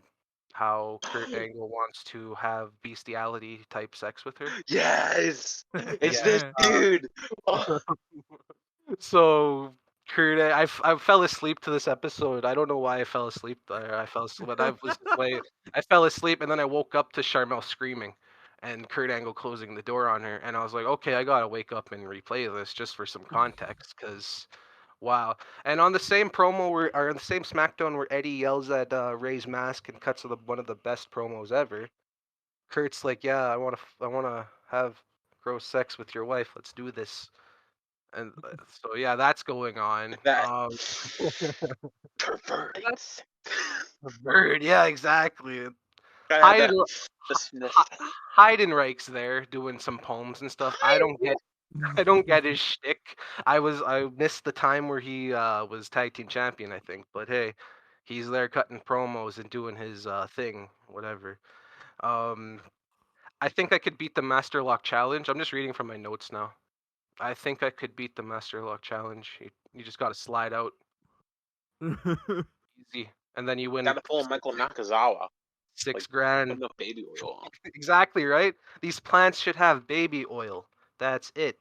[SPEAKER 2] how Kurt Angle wants to have bestiality type sex with her.
[SPEAKER 4] Yes, it's
[SPEAKER 1] Yeah.
[SPEAKER 4] this dude. Oh,
[SPEAKER 2] So Kurt, I fell asleep to this episode. I don't know why I fell asleep. I fell asleep, but I fell asleep and then I woke up to Charmel screaming and Kurt Angle closing the door on her, and I was like, okay, I gotta wake up and replay this just for some context, because wow. And on the same promo or on the same SmackDown where Eddie yells at Ray's mask and cuts one of the best promos ever, Kurt's like, yeah, I wanna have gross sex with your wife. Let's do this. And so yeah, that's going on.
[SPEAKER 4] that
[SPEAKER 2] That's
[SPEAKER 4] perverted.
[SPEAKER 2] the bird. Yeah, exactly.
[SPEAKER 4] Gotta have
[SPEAKER 2] Heiden,
[SPEAKER 4] the sniff.
[SPEAKER 2] Heidenreich's there doing some poems and stuff. I don't get his shtick. I missed the time where he was tag team champion, I think. But hey, he's there cutting promos and doing his thing, whatever. Um, I think I could beat the Master Lock Challenge. I'm just reading from my notes now. I think I could beat the Master Lock Challenge. You just got to slide out easy, and then you win
[SPEAKER 4] Gotta pull Michael Nakazawa.
[SPEAKER 2] six
[SPEAKER 4] like,
[SPEAKER 2] grand.
[SPEAKER 4] Put the baby oil on.
[SPEAKER 2] Exactly right. These plants should have baby oil. That's it.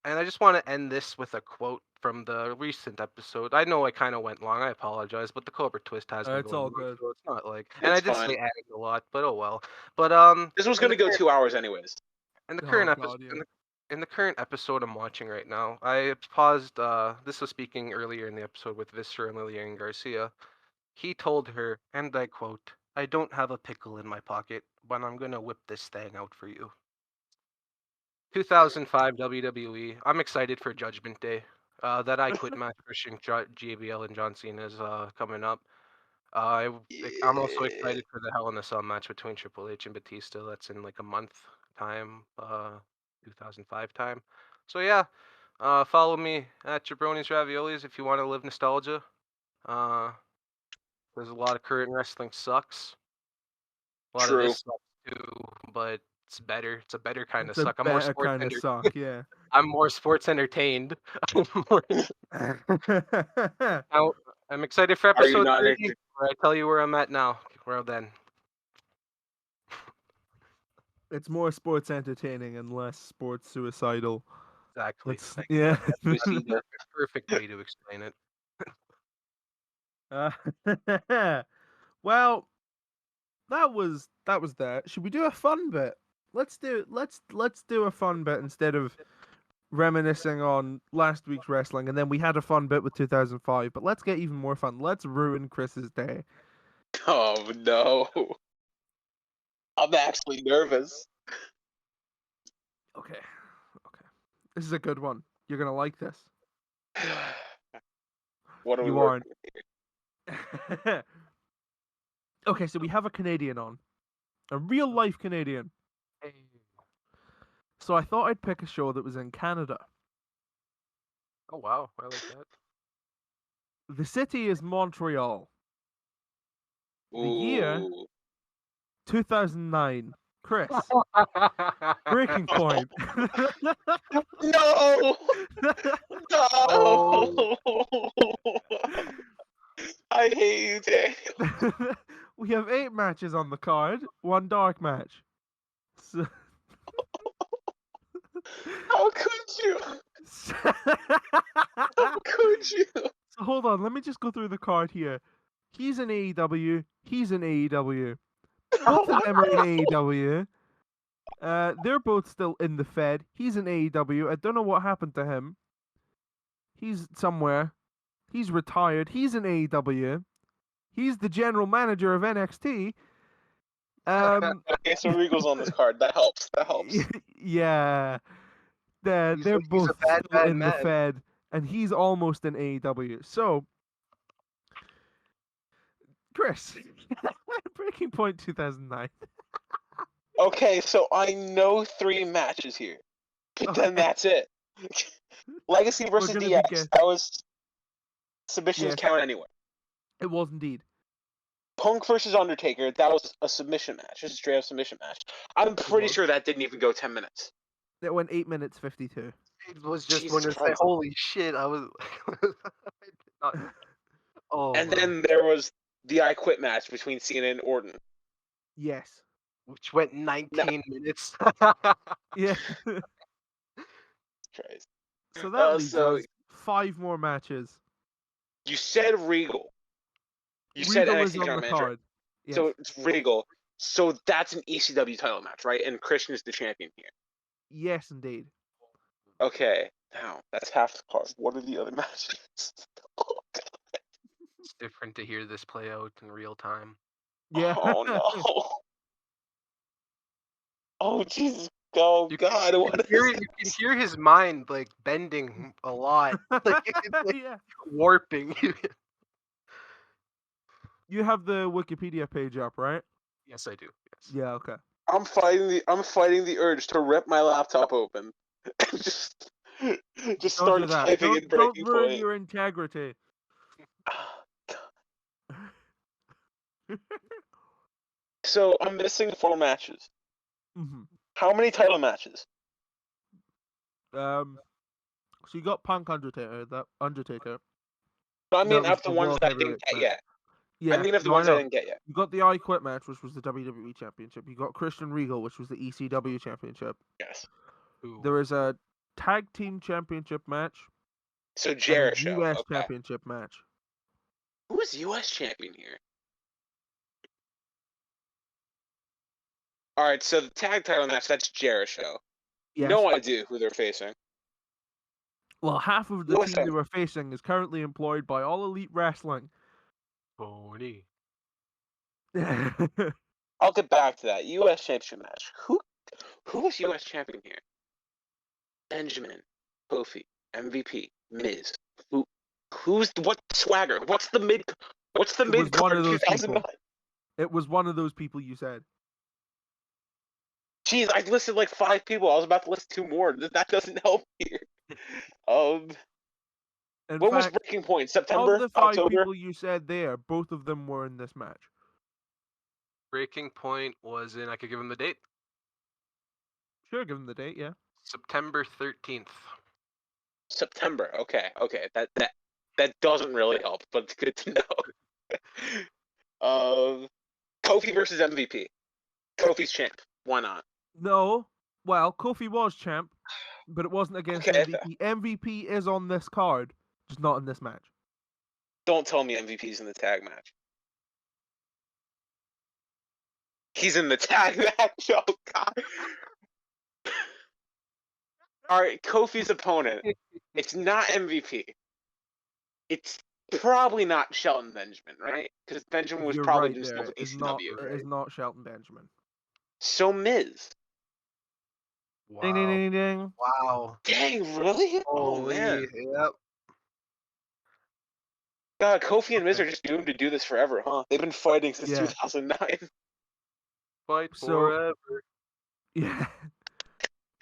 [SPEAKER 2] And I just want to end this with a quote from the recent episode. I know I kind of went long. I apologize, but the Cobra twist has been
[SPEAKER 1] It's
[SPEAKER 2] going
[SPEAKER 1] all
[SPEAKER 2] on,
[SPEAKER 1] good.
[SPEAKER 2] so it's not like. And I
[SPEAKER 4] It's
[SPEAKER 2] did
[SPEAKER 4] fine.
[SPEAKER 2] say adding a lot, but oh well. But
[SPEAKER 4] This was gonna go 2 hours anyways.
[SPEAKER 2] in the
[SPEAKER 1] Oh,
[SPEAKER 2] current
[SPEAKER 1] God,
[SPEAKER 2] episode,
[SPEAKER 1] yeah.
[SPEAKER 2] in the current episode I'm watching right now, I paused. This was speaking earlier in the episode with Viscera and Lillian Garcia. He told her, and I quote, "I don't have a pickle in my pocket, but I'm gonna whip this thing out for you." 2005 WWE. I'm excited for Judgment Day. That I Quit match pushing JBL and John Cena is coming up. I'm also excited for the Hell in a Cell match between Triple H and Batista. That's in like a month time, 2005 time. So yeah, follow me at Jabroni's Raviolis if you want to live nostalgia. Uh, there's a lot of current wrestling sucks. A lot of
[SPEAKER 4] True.
[SPEAKER 2] this sucks too, but it's better. It's a better kind of
[SPEAKER 1] It's a
[SPEAKER 2] suck. I'm more
[SPEAKER 1] better
[SPEAKER 2] sports
[SPEAKER 1] kind of
[SPEAKER 2] enter-
[SPEAKER 1] suck, yeah.
[SPEAKER 2] I'm more sports entertained. Now, I'm excited for
[SPEAKER 4] Are you
[SPEAKER 2] episode
[SPEAKER 4] not
[SPEAKER 2] 30, where I tell you where I'm at now. Well then.
[SPEAKER 1] It's more sports entertaining and less sports suicidal.
[SPEAKER 2] Exactly.
[SPEAKER 1] It's,
[SPEAKER 2] Thank
[SPEAKER 1] yeah.
[SPEAKER 4] We see the
[SPEAKER 2] Perfect way to explain it.
[SPEAKER 1] Well, that was that. Should we do a fun bit? Let's do a fun bit instead of reminiscing on last week's wrestling, and then we had a fun bit with 2005. But let's get even more fun. Let's ruin Chris's day.
[SPEAKER 4] Oh no. I'm actually nervous.
[SPEAKER 1] Okay. This is a good one. You're gonna like this.
[SPEAKER 4] What are we
[SPEAKER 1] You
[SPEAKER 4] working
[SPEAKER 1] aren't. Okay, so we have a Canadian on, a real life Canadian. So I thought I'd pick a show that was in Canada.
[SPEAKER 2] Oh wow, I like that.
[SPEAKER 1] The city is Montreal.
[SPEAKER 4] with?
[SPEAKER 1] The year
[SPEAKER 4] Ooh.
[SPEAKER 1] 2009. Chris, breaking point.
[SPEAKER 4] No! No! I hate you, Daniel.
[SPEAKER 1] We have 8 matches on the card, 1 dark match. So...
[SPEAKER 4] How could you? How could you?
[SPEAKER 1] So hold on, let me just go through the card here. He's in AEW. He's in AEW. Both of them are in AEW. They're both still in the Fed. He's in AEW. I don't know what happened to him. He's somewhere. He's retired. He's in AEW. He's the general manager of NXT.
[SPEAKER 4] Okay, so Regal's on this card. That helps. That helps.
[SPEAKER 1] Yeah. They're
[SPEAKER 2] He's a
[SPEAKER 1] both
[SPEAKER 2] bad,
[SPEAKER 1] still
[SPEAKER 2] bad
[SPEAKER 1] in the
[SPEAKER 2] man.
[SPEAKER 1] Fed, and he's almost in AEW. So, Chris, Breaking Point 2009.
[SPEAKER 4] Okay, so I know 3 matches here, but then
[SPEAKER 1] Okay.
[SPEAKER 4] that's it. Legacy versus
[SPEAKER 1] gonna be
[SPEAKER 4] DX.
[SPEAKER 1] guess-
[SPEAKER 4] That was submissions
[SPEAKER 1] Yes.
[SPEAKER 4] count anywhere.
[SPEAKER 1] It was indeed.
[SPEAKER 4] Punk versus Undertaker. That was a submission match. Just a straight up submission match. I'm pretty
[SPEAKER 1] was.
[SPEAKER 4] sure that didn't even go 10 minutes.
[SPEAKER 1] It went 8 minutes 52.
[SPEAKER 2] It was just
[SPEAKER 4] Jesus
[SPEAKER 2] when to say,
[SPEAKER 4] Christ.
[SPEAKER 2] holy shit, I was. Oh,
[SPEAKER 4] And
[SPEAKER 2] man.
[SPEAKER 4] then there was the I Quit match between Cena and Orton.
[SPEAKER 1] Yes.
[SPEAKER 2] Which went 19 minutes.
[SPEAKER 1] Yeah.
[SPEAKER 4] Christ.
[SPEAKER 1] So that leaves
[SPEAKER 4] so-
[SPEAKER 1] us 5 more matches.
[SPEAKER 4] You said Regal. You said
[SPEAKER 1] Regal is
[SPEAKER 4] NXT
[SPEAKER 1] on
[SPEAKER 4] General
[SPEAKER 1] the
[SPEAKER 4] Manager.
[SPEAKER 1] card. Yes.
[SPEAKER 4] So it's Regal. So that's an ECW title match, right? And Christian is the champion here.
[SPEAKER 1] Yes, indeed.
[SPEAKER 4] Okay. Now, that's half the card. What are the other matches? Oh, God.
[SPEAKER 2] It's different to hear this play out in real time.
[SPEAKER 1] Yeah.
[SPEAKER 4] Oh, no. Oh, Jesus. Oh,
[SPEAKER 2] You
[SPEAKER 4] God. What is
[SPEAKER 2] You can hear his mind like bending a lot, like, it's like
[SPEAKER 1] Yeah.
[SPEAKER 2] warping.
[SPEAKER 1] You have the Wikipedia page up, right?
[SPEAKER 2] Yes, I do. Yes.
[SPEAKER 1] Yeah, okay.
[SPEAKER 4] I'm fighting the urge to rip my laptop open and just
[SPEAKER 1] Don't
[SPEAKER 4] start
[SPEAKER 1] do that.
[SPEAKER 4] typing in
[SPEAKER 1] Don't
[SPEAKER 4] Breaking
[SPEAKER 1] ruin
[SPEAKER 4] Point.
[SPEAKER 1] your integrity.
[SPEAKER 4] So I'm missing 4 matches.
[SPEAKER 1] hmm
[SPEAKER 4] How many title matches?
[SPEAKER 1] So you got Punk Undertaker,
[SPEAKER 4] No, I
[SPEAKER 1] That
[SPEAKER 4] mean
[SPEAKER 1] was
[SPEAKER 4] of the
[SPEAKER 1] the
[SPEAKER 4] ones
[SPEAKER 1] World
[SPEAKER 4] that I didn't
[SPEAKER 1] Heavyweight
[SPEAKER 4] get
[SPEAKER 1] match.
[SPEAKER 4] yet.
[SPEAKER 1] Yeah.
[SPEAKER 4] I mean of the
[SPEAKER 1] no,
[SPEAKER 4] ones
[SPEAKER 1] I
[SPEAKER 4] I
[SPEAKER 1] know.
[SPEAKER 4] didn't get yet.
[SPEAKER 1] You got the I Quit match, which was the WWE Championship. You got Christian Regal, which was the ECW Championship.
[SPEAKER 4] Yes.
[SPEAKER 2] Ooh.
[SPEAKER 1] There is a Tag Team Championship match
[SPEAKER 4] So
[SPEAKER 1] and a
[SPEAKER 4] Jericho.
[SPEAKER 1] US
[SPEAKER 4] Okay.
[SPEAKER 1] Championship match.
[SPEAKER 4] Who is U.S. champion here? All right, so the tag title match, that's Jericho.
[SPEAKER 1] Yes.
[SPEAKER 4] No idea who they're facing.
[SPEAKER 1] Well, half of the
[SPEAKER 4] US
[SPEAKER 1] team they were facing is currently employed by All Elite Wrestling.
[SPEAKER 2] Pony.
[SPEAKER 4] I'll get back to that. U.S. championship match. Who was U.S. champion here? Benjamin, Kofi, MVP, Miz. What swagger? What's the mid
[SPEAKER 1] was one
[SPEAKER 4] card
[SPEAKER 1] of those
[SPEAKER 4] 2009?
[SPEAKER 1] people. It was one of those people you said.
[SPEAKER 4] Jeez, I listed like 5 people. I was about to list 2 more. That doesn't help here.
[SPEAKER 1] In
[SPEAKER 4] When was
[SPEAKER 1] fact,
[SPEAKER 4] Breaking Point? September?
[SPEAKER 1] of the 5
[SPEAKER 4] October?
[SPEAKER 1] people you said there, both of them were in this match.
[SPEAKER 2] Breaking Point was in. I could give him the date.
[SPEAKER 1] Sure, give them the date, yeah.
[SPEAKER 2] September 13th.
[SPEAKER 4] September. Okay. That doesn't really help, but it's good to know. Kofi versus MVP. Kofi's champ. Why not?
[SPEAKER 1] No, well, Kofi was champ, but it wasn't against
[SPEAKER 4] Okay,
[SPEAKER 1] MVP. MVP is on this card, just not in this match.
[SPEAKER 4] Don't tell me MVP's in the tag match. He's in the tag match. Oh God. All right, Kofi's opponent. It's not MVP. It's probably not Shelton Benjamin, right? Because Benjamin was
[SPEAKER 1] You're
[SPEAKER 4] probably
[SPEAKER 1] right
[SPEAKER 4] doing
[SPEAKER 1] there.
[SPEAKER 4] stuff with
[SPEAKER 1] It is
[SPEAKER 4] ECW,
[SPEAKER 1] not,
[SPEAKER 4] right?
[SPEAKER 1] it is not Shelton Benjamin.
[SPEAKER 4] So Miz.
[SPEAKER 2] Wow.
[SPEAKER 1] Ding, ding, ding, ding.
[SPEAKER 2] Wow.
[SPEAKER 4] Dang, really? Oh
[SPEAKER 2] Holy.
[SPEAKER 4] man.
[SPEAKER 2] Yep.
[SPEAKER 4] God, Kofi and Miz
[SPEAKER 1] Okay.
[SPEAKER 4] are just doomed to do this forever, huh? They've been fighting since
[SPEAKER 1] Yeah.
[SPEAKER 4] 2009.
[SPEAKER 2] Fight
[SPEAKER 1] So-
[SPEAKER 2] forever.
[SPEAKER 1] Yeah.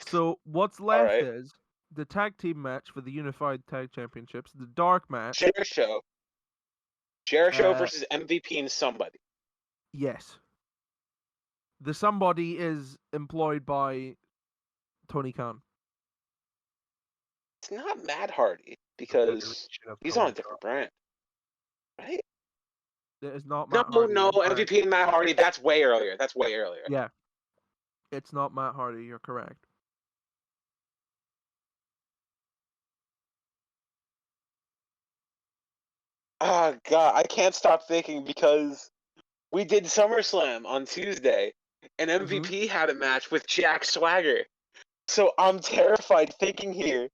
[SPEAKER 1] So what's left
[SPEAKER 4] right.
[SPEAKER 1] is the tag team match for the Unified Tag Championships, the dark match.
[SPEAKER 4] Jericho
[SPEAKER 1] Uh,
[SPEAKER 4] versus MVP and somebody.
[SPEAKER 1] Yes. The somebody is employed by Tony Khan.
[SPEAKER 4] It's not Matt Hardy because he's on a different brand, right?
[SPEAKER 1] It is not
[SPEAKER 4] No,
[SPEAKER 1] Matt Hardy.
[SPEAKER 4] no,
[SPEAKER 1] you're correct.
[SPEAKER 4] MVP and Matt Hardy. That's way earlier.
[SPEAKER 1] Yeah. It's not Matt Hardy, you're correct.
[SPEAKER 4] Oh god, I can't stop thinking because we did SummerSlam on Tuesday, and MVP had a match with Jack Swagger. So I'm terrified thinking here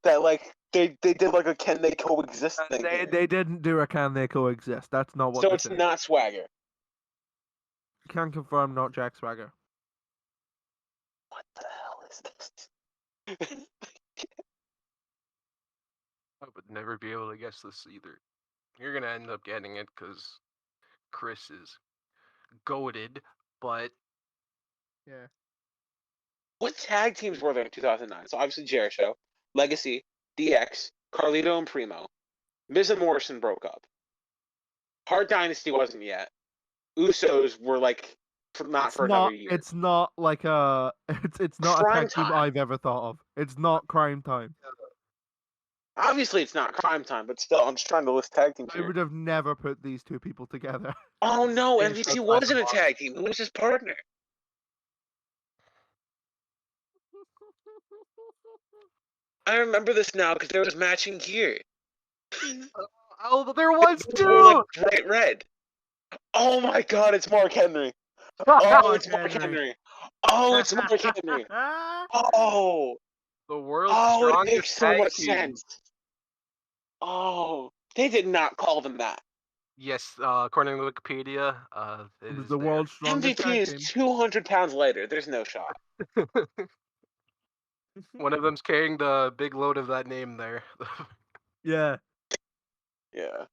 [SPEAKER 4] that like they did like a can they coexist thing here.
[SPEAKER 1] They didn't do a can they coexist. That's not what
[SPEAKER 4] So
[SPEAKER 1] this
[SPEAKER 4] it's
[SPEAKER 1] is.
[SPEAKER 4] not Swagger.
[SPEAKER 1] Can confirm not Jack Swagger.
[SPEAKER 4] What the hell is this?
[SPEAKER 2] I would never be able to guess this either. You're gonna end up getting it because Chris is goated, but
[SPEAKER 1] Yeah.
[SPEAKER 4] What tag teams were there in 2009? So obviously Jericho, Legacy, DX, Carlito and Primo. Miz and Morrison broke up. Hart Dynasty wasn't yet. Usos were like not for another year.
[SPEAKER 1] It's not like a. It's not a
[SPEAKER 4] Crime
[SPEAKER 1] tag team
[SPEAKER 4] Time.
[SPEAKER 1] I've ever thought of. It's not Crime Time.
[SPEAKER 4] Obviously, it's not Crime Time, but still, I'm just trying to list tag teams
[SPEAKER 1] I
[SPEAKER 4] here.
[SPEAKER 1] would have never put these two people together.
[SPEAKER 4] Oh no,
[SPEAKER 1] It's
[SPEAKER 4] MVP
[SPEAKER 1] just
[SPEAKER 4] wasn't a
[SPEAKER 1] like-
[SPEAKER 4] tag team. It was his partner. I remember this now because there was matching gear.
[SPEAKER 2] oh, there was
[SPEAKER 4] They were like
[SPEAKER 2] too.
[SPEAKER 4] bright red. Oh my god, it's Mark Henry. Oh, it's Mark Henry. Oh, it's Mark Henry. Oh,
[SPEAKER 2] The world's
[SPEAKER 4] oh, it
[SPEAKER 2] strongest
[SPEAKER 4] makes so
[SPEAKER 2] tag
[SPEAKER 4] much
[SPEAKER 2] team.
[SPEAKER 4] sense. Oh, they did not call them that.
[SPEAKER 2] Yes, according to Wikipedia,
[SPEAKER 1] It was the world's strongest
[SPEAKER 4] MVP
[SPEAKER 1] tag
[SPEAKER 4] is
[SPEAKER 1] team.
[SPEAKER 4] 200 pounds lighter. There's no shot.
[SPEAKER 2] One of them's carrying the big load of that name there.
[SPEAKER 1] Yeah.
[SPEAKER 4] Yeah.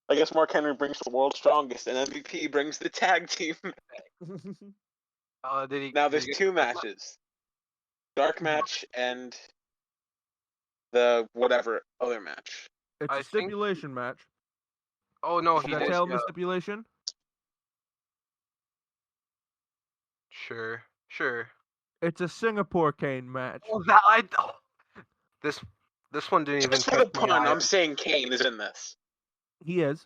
[SPEAKER 4] I guess Mark Henry brings the world's strongest, and MVP brings the tag team.
[SPEAKER 2] Did he?
[SPEAKER 4] Now
[SPEAKER 2] did
[SPEAKER 4] there's
[SPEAKER 2] he get-
[SPEAKER 4] two matches. Dark match and the whatever other match.
[SPEAKER 1] It's
[SPEAKER 2] I
[SPEAKER 1] a
[SPEAKER 2] think-
[SPEAKER 1] stipulation match.
[SPEAKER 2] Oh no, he
[SPEAKER 1] Should I
[SPEAKER 2] did.
[SPEAKER 1] tell him
[SPEAKER 2] Yeah.
[SPEAKER 1] the stipulation?
[SPEAKER 2] Sure.
[SPEAKER 1] It's a Singapore cane match.
[SPEAKER 2] Oh, this one didn't even.
[SPEAKER 4] Just for the
[SPEAKER 2] catch my
[SPEAKER 4] pun,
[SPEAKER 2] eye.
[SPEAKER 4] I'm saying Kane is in this.
[SPEAKER 1] He is.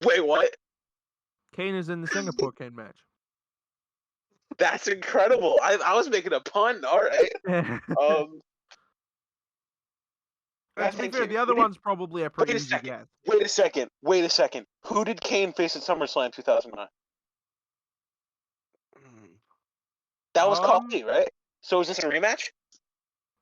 [SPEAKER 4] Wait, what?
[SPEAKER 1] Kane is in the Singapore cane match.
[SPEAKER 4] That's incredible. I was making a pun. All right.
[SPEAKER 1] And to be
[SPEAKER 4] thank
[SPEAKER 1] fair,
[SPEAKER 4] you.
[SPEAKER 1] the other
[SPEAKER 4] Wait a-
[SPEAKER 1] one's probably a pretty
[SPEAKER 4] Wait a
[SPEAKER 1] easy
[SPEAKER 4] second.
[SPEAKER 1] guess.
[SPEAKER 4] Wait a second. Who did Kane face at SummerSlam 2009? That was Khali, right? So is this a rematch?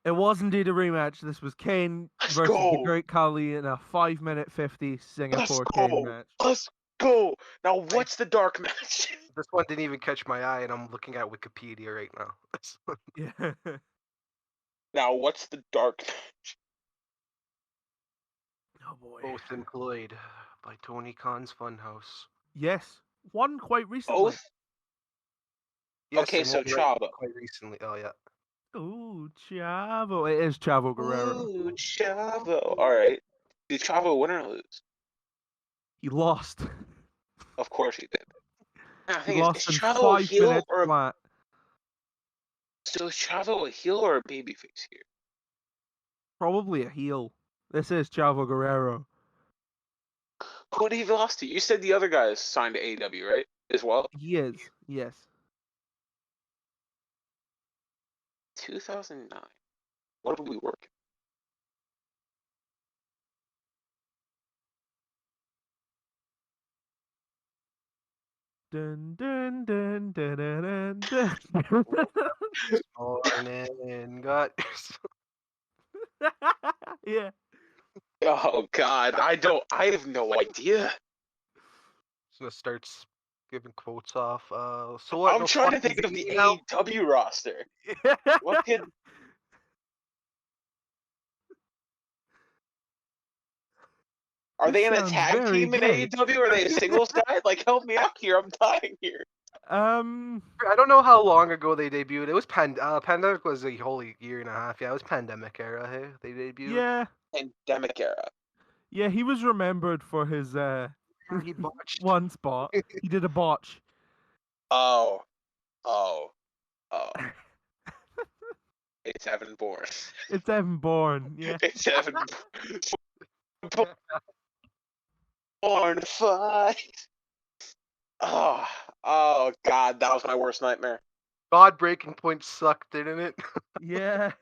[SPEAKER 1] It was indeed a rematch. This was Kane
[SPEAKER 4] Let's
[SPEAKER 1] versus the
[SPEAKER 4] go.
[SPEAKER 1] Great Khali in a 5-minute 50
[SPEAKER 4] Let's
[SPEAKER 1] Singapore
[SPEAKER 4] go.
[SPEAKER 1] cane match.
[SPEAKER 4] Let's go. Now, what's the dark match?
[SPEAKER 2] This one didn't even catch my eye, and I'm looking at Wikipedia right now.
[SPEAKER 1] Yeah.
[SPEAKER 4] Now, what's the dark match?
[SPEAKER 1] Oh boy.
[SPEAKER 2] Both employed by Tony Khan's Funhouse.
[SPEAKER 1] Yes. One quite recently.
[SPEAKER 4] Both?
[SPEAKER 2] Yes,
[SPEAKER 4] Okay,
[SPEAKER 2] and
[SPEAKER 4] so
[SPEAKER 2] one
[SPEAKER 4] Chavo.
[SPEAKER 2] quite recently. Oh yeah.
[SPEAKER 1] Ooh, Chavo. It is Chavo Guerrero.
[SPEAKER 4] Ooh, Chavo. All right. Did Chavo win or lose?
[SPEAKER 1] He lost.
[SPEAKER 4] Of course he did. Now, the
[SPEAKER 1] He
[SPEAKER 4] thing
[SPEAKER 1] lost
[SPEAKER 4] is
[SPEAKER 1] in
[SPEAKER 4] Chavo a
[SPEAKER 1] 5
[SPEAKER 4] heel
[SPEAKER 1] minutes
[SPEAKER 4] or
[SPEAKER 1] flat.
[SPEAKER 4] so is Chavo a heel or a babyface here?
[SPEAKER 1] Probably a heel. This is Chavo Guerrero.
[SPEAKER 4] Who did he lost to? You said the other guys signed to AEW, right? As well.
[SPEAKER 1] He is. Yes.
[SPEAKER 4] 2009. What did we work?
[SPEAKER 1] Dun dun dun dun dun dun. dun.
[SPEAKER 2] Morning, got.
[SPEAKER 1] Yeah.
[SPEAKER 4] Oh God, I have no idea.
[SPEAKER 2] So starts giving quotes off. So what?
[SPEAKER 4] I'm
[SPEAKER 2] the
[SPEAKER 4] trying to
[SPEAKER 2] fuck
[SPEAKER 4] think
[SPEAKER 2] is
[SPEAKER 4] of the
[SPEAKER 2] he now?
[SPEAKER 4] AEW roster. What could? Are they in a
[SPEAKER 1] Sounds
[SPEAKER 4] tag
[SPEAKER 1] very
[SPEAKER 4] team in
[SPEAKER 1] gay.
[SPEAKER 4] AEW? Or are they a singles guy? Like, help me out here. I'm dying here.
[SPEAKER 2] I don't know how long ago they debuted. It was pandemic was a whole year and a half. Yeah, it was pandemic era. Hey, they debuted.
[SPEAKER 1] Yeah.
[SPEAKER 4] Pandemic era.
[SPEAKER 1] Yeah, he was remembered for his
[SPEAKER 2] He botched.
[SPEAKER 1] one spot. He did a botch.
[SPEAKER 4] Oh. It's Evan Bourne.
[SPEAKER 1] It's Evan Bourne. Yeah.
[SPEAKER 4] It's Evan Bourne fight. Oh God, that was my worst nightmare.
[SPEAKER 2] God Breaking Point sucked, didn't it?
[SPEAKER 1] Yeah.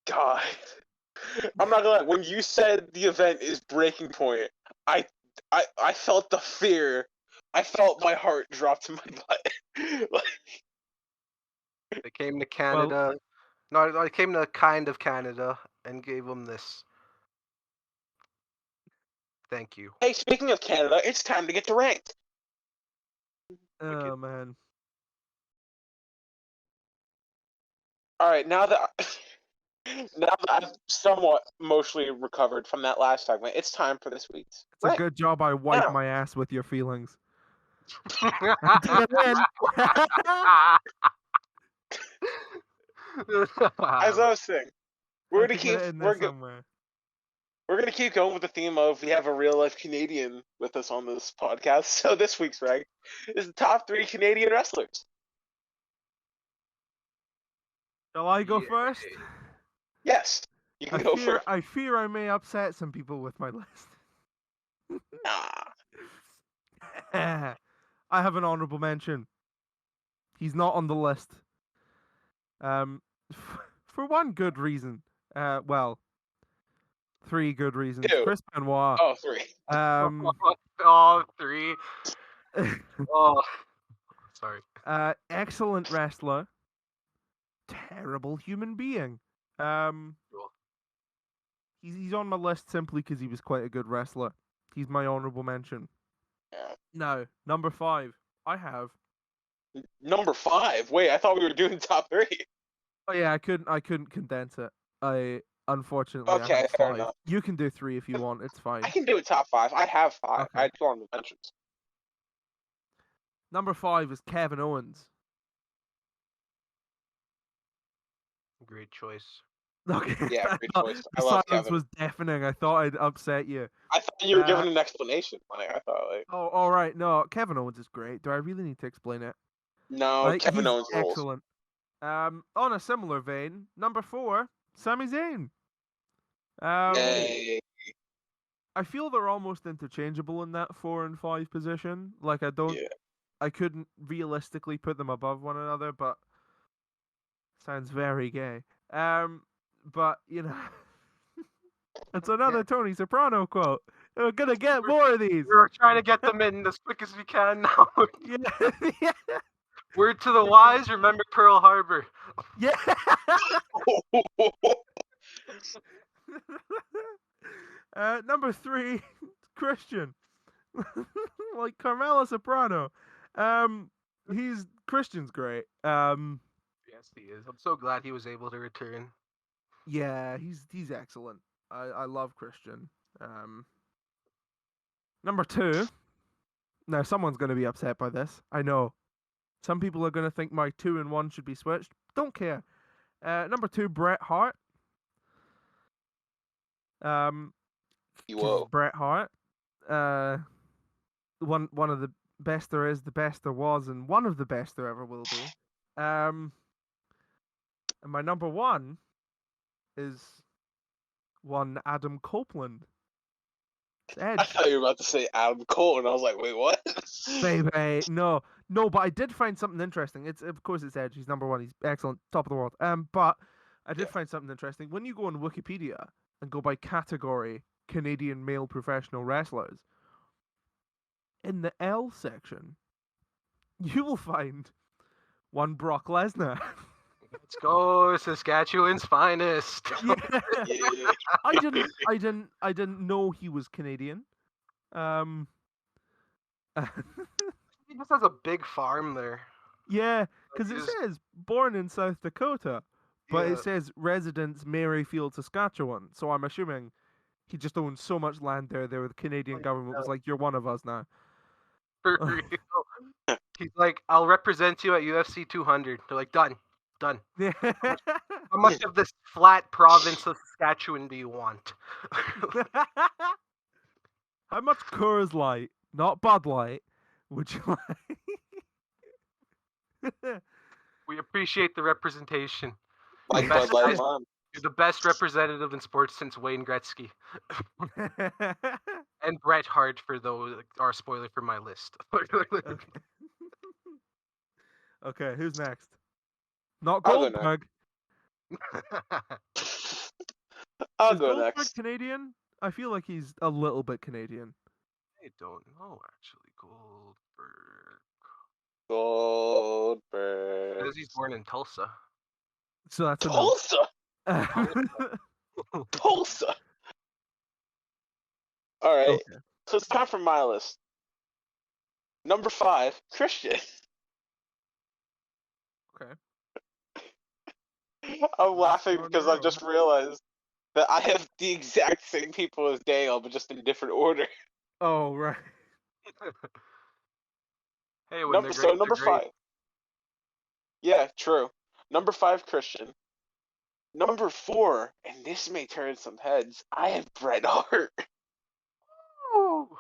[SPEAKER 4] God. I'm not gonna lie. When you said the event is breaking point, I felt the fear. I felt my heart drop to my butt. Like,
[SPEAKER 2] They came to Canada. No, I came to kind of Canada and gave them this. Thank you.
[SPEAKER 4] hey, speaking of Canada, it's time to get to ranked.
[SPEAKER 1] Oh man.
[SPEAKER 4] All right, now that I've somewhat emotionally recovered from that last segment, it's time for this week's
[SPEAKER 1] It's a
[SPEAKER 4] rank.
[SPEAKER 1] good job I wiped
[SPEAKER 4] Now.
[SPEAKER 1] my ass with your feelings.
[SPEAKER 2] As
[SPEAKER 4] As I was saying, we're
[SPEAKER 1] Had
[SPEAKER 4] gonna
[SPEAKER 1] to get
[SPEAKER 4] keep
[SPEAKER 1] it in there somewhere.
[SPEAKER 4] we're gonna keep going with the theme of we have a real life Canadian with us on this podcast. So this week's rank is the top 3 Canadian wrestlers.
[SPEAKER 1] Shall I go
[SPEAKER 2] Yeah.
[SPEAKER 1] first?
[SPEAKER 4] Yes, you can go first.
[SPEAKER 1] I fear I may upset some people with my list.
[SPEAKER 4] Ah,
[SPEAKER 1] I have an honorable mention. He's not on the list. For one good reason. Well, 3 good reasons.
[SPEAKER 4] 2.
[SPEAKER 1] Chris Benoit.
[SPEAKER 4] Oh, 3.
[SPEAKER 2] Oh, 3. Oh, sorry.
[SPEAKER 1] Excellent wrestler. Terrible human being.
[SPEAKER 2] Cool.
[SPEAKER 1] He's on my list simply because he was quite a good wrestler. He's my honorable mention.
[SPEAKER 4] Yeah.
[SPEAKER 1] Now, number 5. I have.
[SPEAKER 4] Number 5. Wait, I thought we were doing top 3.
[SPEAKER 1] Oh yeah, I couldn't condense it. Unfortunately I
[SPEAKER 4] Okay,
[SPEAKER 1] had
[SPEAKER 4] fair
[SPEAKER 1] 5.
[SPEAKER 4] enough.
[SPEAKER 1] You can do 3 if you want. It's fine.
[SPEAKER 4] I can do a top 5. I have 5.
[SPEAKER 1] Okay.
[SPEAKER 4] I had 2 on the mentions.
[SPEAKER 1] Number 5 is Kevin Owens.
[SPEAKER 2] Great choice.
[SPEAKER 1] Okay.
[SPEAKER 4] Yeah, great choice.
[SPEAKER 1] The
[SPEAKER 4] I love
[SPEAKER 1] silence
[SPEAKER 4] Kevin.
[SPEAKER 1] was deafening. I thought I'd upset you.
[SPEAKER 4] I thought you were
[SPEAKER 1] Uh,
[SPEAKER 4] giving an explanation. Like I thought, like
[SPEAKER 1] Oh, all right. No, Kevin Owens is great. Do I really need to explain it?
[SPEAKER 4] no,
[SPEAKER 1] Like,
[SPEAKER 4] Kevin
[SPEAKER 1] he's
[SPEAKER 4] Owens rules.
[SPEAKER 1] excellent. On a similar vein, number 4, Sami Zayn.
[SPEAKER 4] Yay.
[SPEAKER 1] I feel they're almost interchangeable in that 4 and 5 position. Like,
[SPEAKER 4] Yeah.
[SPEAKER 1] I couldn't realistically put them above one another, but sounds very gay. But you know, it's another Tony Soprano quote. We're gonna get more of these.
[SPEAKER 2] We're trying to get them in as quick as we can now.
[SPEAKER 1] Yeah, yeah,
[SPEAKER 2] Word to the wise, remember Pearl Harbor.
[SPEAKER 1] yeah. Number 3, Christian. Like Carmelo Soprano. Christian's great.
[SPEAKER 2] Yes, he is. I'm so glad he was able to return.
[SPEAKER 1] Yeah, he's excellent. I love Christian. Number 2. Now someone's gonna be upset by this. I know. Some people are gonna think my 2 and 1 should be switched. Don't care. Number 2, Bret Hart. 'Cause
[SPEAKER 4] Whoa.
[SPEAKER 1] Bret Hart. One of the best there is, the best there was, and one of the best there ever will be. And my number 1 is one Adam Copeland.
[SPEAKER 4] I
[SPEAKER 1] Edge.
[SPEAKER 4] thought you were about to say Adam Cole, and I was like, wait, what?
[SPEAKER 1] Baby, no, but I did find something interesting. Of course it's Edge. He's number 1. He's excellent, top of the world. But I did find something interesting. When you go on Wikipedia and go by category Canadian male professional wrestlers, in the L section, you will find one Brock Lesnar.
[SPEAKER 2] Let's go, Saskatchewan's finest.
[SPEAKER 1] Yeah.
[SPEAKER 4] Yeah.
[SPEAKER 1] I didn't know he was Canadian.
[SPEAKER 2] He just has a big farm there.
[SPEAKER 1] Yeah, because it
[SPEAKER 2] He's-
[SPEAKER 1] says born in South Dakota, but
[SPEAKER 2] Yeah.
[SPEAKER 1] it says residence Maryfield, Saskatchewan. So I'm assuming he just owns so much land there. The Canadian government was like, "You're one of us now."
[SPEAKER 2] For real. He's like, I'll represent you at UFC 200. They're like, done.
[SPEAKER 1] Yeah.
[SPEAKER 2] How much of this flat province of Saskatchewan do you want?
[SPEAKER 1] How much Coors Light, not Bud Light, would you like?
[SPEAKER 2] We appreciate the representation.
[SPEAKER 4] Like
[SPEAKER 2] Best
[SPEAKER 4] Bud Light
[SPEAKER 2] guys-
[SPEAKER 4] Mom.
[SPEAKER 2] You're the best representative in sports since Wayne Gretzky. And Bret Hart for those are spoiler for my list.
[SPEAKER 1] Okay, who's next? Not
[SPEAKER 4] I'll go next.
[SPEAKER 1] Goldberg.
[SPEAKER 4] I'll
[SPEAKER 1] Is
[SPEAKER 4] go
[SPEAKER 1] Goldberg
[SPEAKER 4] next.
[SPEAKER 1] Canadian? I feel like he's a little bit Canadian.
[SPEAKER 2] I don't know actually. Goldberg.
[SPEAKER 4] Goldberg.
[SPEAKER 2] Because he's born in Tulsa.
[SPEAKER 1] So that's a no.
[SPEAKER 4] Tulsa. Tulsa. All right.
[SPEAKER 1] Okay.
[SPEAKER 4] So it's time for my list. Number 5, Christian.
[SPEAKER 1] Okay.
[SPEAKER 4] I'm laughing
[SPEAKER 1] Four in a
[SPEAKER 4] because I
[SPEAKER 1] row.
[SPEAKER 4] just realized that I have the exact same people as Dale, but just in different order.
[SPEAKER 1] Oh right.
[SPEAKER 2] Hey, when they're great,
[SPEAKER 4] Number
[SPEAKER 2] they're great.
[SPEAKER 4] 5. Yeah, true. Number 5, Christian. Number 4, and this may turn some heads. I have Bret Hart.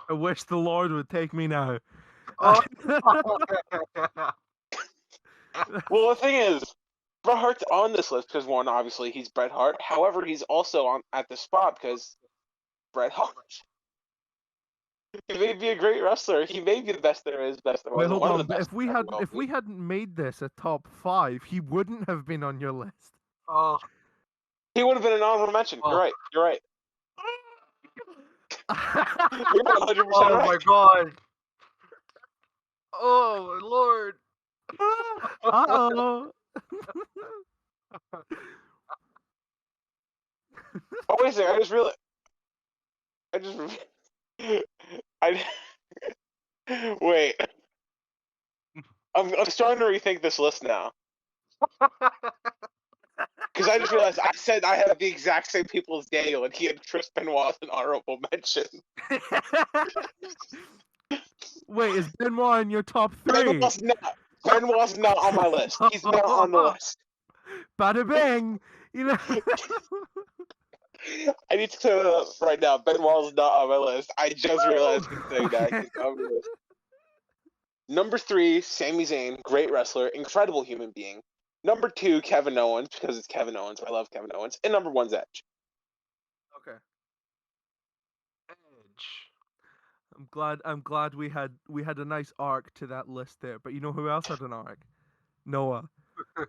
[SPEAKER 1] I wish the Lord would take me now.
[SPEAKER 2] Oh.
[SPEAKER 4] Well, the thing is, Bret Hart's on this list because one, obviously, he's Bret Hart. However, he's also on at the spot because Bret Hart. He may be a great wrestler. He may be the best there is, best there
[SPEAKER 1] Wait,
[SPEAKER 4] was,
[SPEAKER 1] hold
[SPEAKER 4] one of
[SPEAKER 1] on.
[SPEAKER 4] the
[SPEAKER 1] But
[SPEAKER 4] best.
[SPEAKER 1] if we hadn't made this a top 5, he wouldn't have been on your list.
[SPEAKER 2] Oh.
[SPEAKER 4] He would have been an honorable mention.
[SPEAKER 2] Oh.
[SPEAKER 4] You're right. You're right. You're 100%
[SPEAKER 2] Oh
[SPEAKER 4] right.
[SPEAKER 2] my god. Oh Lord.
[SPEAKER 1] Uh-oh.
[SPEAKER 4] Oh wait a second. I wait. I'm starting to rethink this list now because I just realized I said I have the exact same people as Daniel, and he had Chris Benoit as an honorable mention.
[SPEAKER 1] Wait, is Benoit in your top 3?
[SPEAKER 4] Benoit's not on my list. He's not on the list.
[SPEAKER 1] Bada bing! You know.
[SPEAKER 4] I need to clear that up right now. Benoit's not on my list. I just realized him saying that. He's not on my list. Number 3, Sami Zayn, great wrestler, incredible human being. Number 2, Kevin Owens, because it's Kevin Owens. I love Kevin Owens. And number 1's Edge.
[SPEAKER 1] Okay.
[SPEAKER 2] Edge.
[SPEAKER 1] I'm glad we had a nice arc to that list there. But you know who else had an arc? Noah. I'm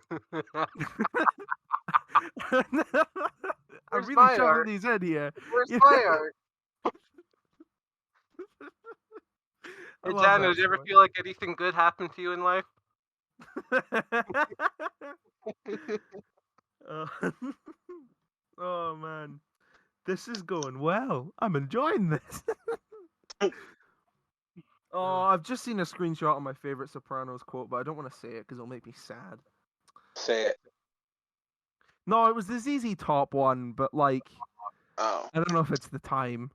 [SPEAKER 2] Where's
[SPEAKER 1] really
[SPEAKER 2] my
[SPEAKER 1] shoving
[SPEAKER 2] art?
[SPEAKER 1] these in here.
[SPEAKER 2] Where's
[SPEAKER 1] Yeah.
[SPEAKER 2] my art?
[SPEAKER 1] I
[SPEAKER 2] Hey,
[SPEAKER 1] love
[SPEAKER 2] Dan,
[SPEAKER 1] that
[SPEAKER 2] did you ever
[SPEAKER 1] so
[SPEAKER 2] feel like anything good happened to you in life?
[SPEAKER 1] much. Oh man, this is going well. I'm enjoying this. Oh, I've just seen a screenshot of my favorite Sopranos quote, but I don't want to say it because it'll make me sad.
[SPEAKER 4] Say it.
[SPEAKER 1] No, it was the ZZ Top one, but like,
[SPEAKER 4] Oh.
[SPEAKER 1] I don't know if it's the time.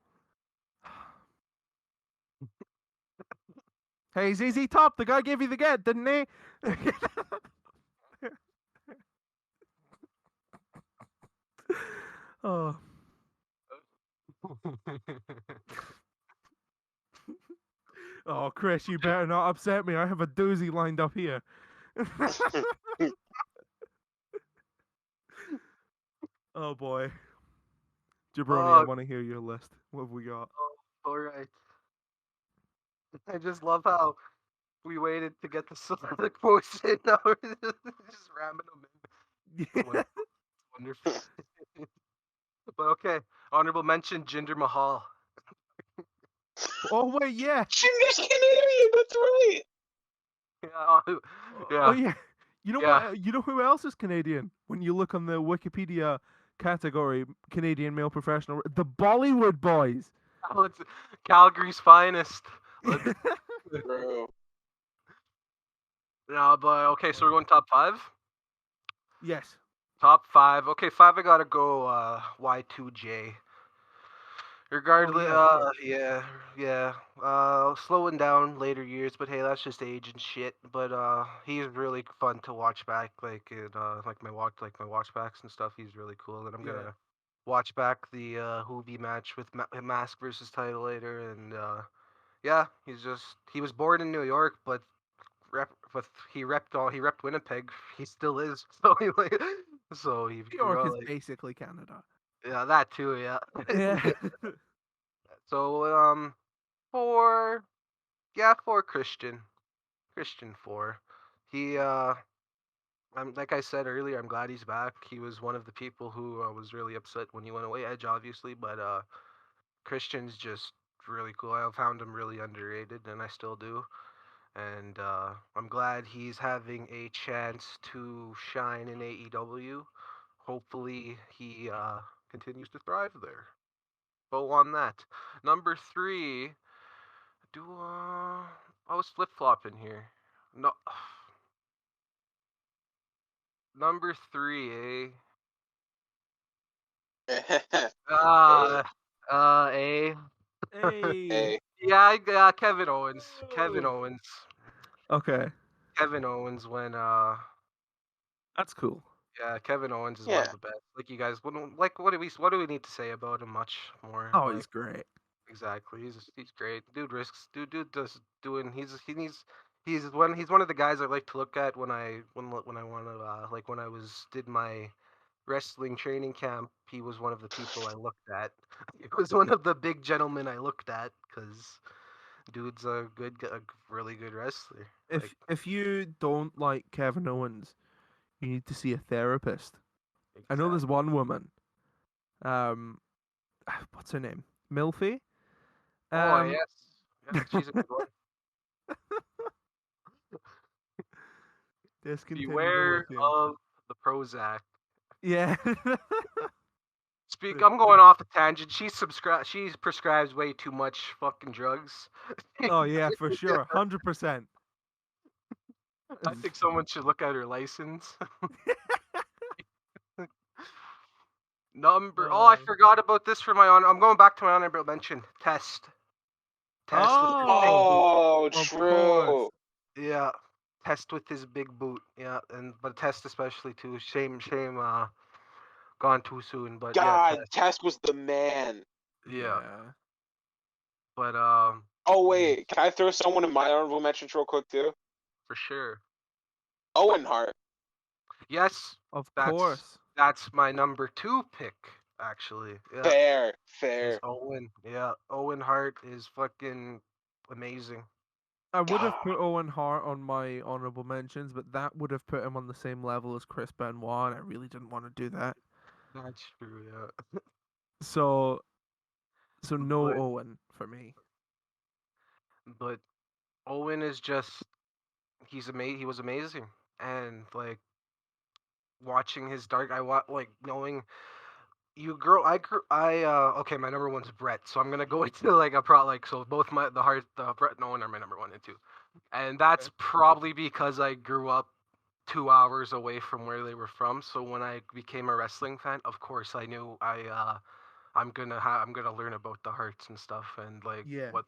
[SPEAKER 1] Hey, ZZ Top, the guy gave you the get, didn't he? Oh. Oh, Chris, you better not upset me. I have a doozy lined up here. Oh boy. Jabroni, I want to hear your list. What have we got?
[SPEAKER 2] All right. I just love how we waited to get the quotes in. Now we're just ramming them in.
[SPEAKER 1] Yeah.
[SPEAKER 2] Wonderful. But okay, honorable mention Jinder Mahal.
[SPEAKER 1] Oh wait, yeah.
[SPEAKER 4] Jinder's Canadian. That's right.
[SPEAKER 2] Yeah,
[SPEAKER 1] Oh yeah. You know
[SPEAKER 2] Yeah.
[SPEAKER 1] what? You know who else is Canadian? When you look on the Wikipedia category, Canadian male professional, the Bollywood Boys.
[SPEAKER 2] Oh, it's Calgary's finest.
[SPEAKER 4] Bro.
[SPEAKER 2] No, but okay, so we're going top 5.
[SPEAKER 1] Yes.
[SPEAKER 2] Top 5. Okay, 5. I gotta go. Y2J. Regardless, yeah. Slowing down later years, but hey, that's just age and shit. But he's really fun to watch back, like in like my watch backs and stuff. He's really cool, and I'm
[SPEAKER 1] Yeah.
[SPEAKER 2] gonna watch back the Hoovy match with Mask versus Title later, and yeah, he was born in New York, but he repped Winnipeg. He still is, so he
[SPEAKER 1] New
[SPEAKER 2] grew
[SPEAKER 1] York
[SPEAKER 2] up
[SPEAKER 1] is
[SPEAKER 2] like
[SPEAKER 1] basically Canada.
[SPEAKER 2] yeah, that too, yeah.
[SPEAKER 1] Yeah.
[SPEAKER 2] So for Christian 4. He I'm like I said earlier, I'm glad he's back. He was one of the people who was really upset when he went away. Edge, obviously, but Christian's just really cool. I found him really underrated, and I still do. And I'm glad he's having a chance to shine in AEW. Hopefully, he continues to thrive there. Go on that. Number three, do I was flip flopping here. No, number three, eh?
[SPEAKER 4] Hey,
[SPEAKER 2] Uh, A.
[SPEAKER 1] Hey.
[SPEAKER 4] hey,
[SPEAKER 2] Yeah, Kevin Owens. Kevin
[SPEAKER 1] Oh.
[SPEAKER 2] Owens.
[SPEAKER 1] Okay,
[SPEAKER 2] Kevin Owens when
[SPEAKER 1] that's cool.
[SPEAKER 2] yeah, Kevin Owens is one of
[SPEAKER 4] yeah.
[SPEAKER 2] the best. Like you guys, what do we need to say about him much more?
[SPEAKER 1] Oh,
[SPEAKER 2] Like
[SPEAKER 1] he's great.
[SPEAKER 2] exactly, he's great. Dude risks. Dude does doing. He's one of the guys I like to look at when I want to like when I was did my wrestling training camp. He was one of the people I looked at. He was one of the big gentlemen I looked at because dude's a really good wrestler. Like
[SPEAKER 1] If you don't like Kevin Owens, you need to see a therapist. I know there's
[SPEAKER 2] exactly.
[SPEAKER 1] one woman. Um, what's her name? Milfy.
[SPEAKER 2] Oh
[SPEAKER 1] Um,
[SPEAKER 2] yes, yes, she's a good one.
[SPEAKER 1] discontinue the
[SPEAKER 2] Beware
[SPEAKER 1] lithium.
[SPEAKER 2] of the Prozac.
[SPEAKER 1] Yeah.
[SPEAKER 2] Speak. I'm going off a tangent. She prescribes way too much fucking drugs.
[SPEAKER 1] Oh yeah, for sure, 100%.
[SPEAKER 2] I think someone should look at her license. Number. Oh, I
[SPEAKER 1] Uh,
[SPEAKER 2] forgot about this for my honor. I'm going back to my honorable mention. Test. Test with his big
[SPEAKER 1] oh,
[SPEAKER 2] boot.
[SPEAKER 4] Oh,
[SPEAKER 1] of course.
[SPEAKER 4] true.
[SPEAKER 2] Yeah. Test with his big boot. Yeah, and but Test especially too. Shame. Gone too soon. But yeah,
[SPEAKER 4] God,
[SPEAKER 2] Test.
[SPEAKER 4] Test was the man.
[SPEAKER 2] Yeah.
[SPEAKER 1] Yeah.
[SPEAKER 2] But
[SPEAKER 4] Oh
[SPEAKER 2] yeah,
[SPEAKER 4] wait, can I throw someone in my honorable mentions real quick too?
[SPEAKER 2] for sure.
[SPEAKER 4] Owen Hart.
[SPEAKER 2] Yes,
[SPEAKER 1] Of
[SPEAKER 2] that's
[SPEAKER 1] course.
[SPEAKER 2] that's my number two pick. Actually, yeah,
[SPEAKER 4] Fair,
[SPEAKER 2] is
[SPEAKER 4] fair.
[SPEAKER 2] Owen. Yeah, Owen Hart is fucking amazing.
[SPEAKER 1] I would have
[SPEAKER 4] God.
[SPEAKER 1] put Owen Hart on my honorable mentions, but that would have put him on the same level as Chris Benoit, and I really didn't want to do that.
[SPEAKER 2] That's true. Yeah,
[SPEAKER 1] So, so no
[SPEAKER 2] but
[SPEAKER 1] Owen for me.
[SPEAKER 2] but Owen is just he's amazing. He was amazing, and like watching his dark. Like knowing you girl. Okay. My number one's Brett, so I'm gonna go into like a pro like so both the Brett and Owen are my number one and two. And that's probably because I grew up 2 hours away from where they were from. So when I became a wrestling fan, of course I knew I'm gonna learn about the Hearts and stuff and like
[SPEAKER 1] Yeah.
[SPEAKER 2] what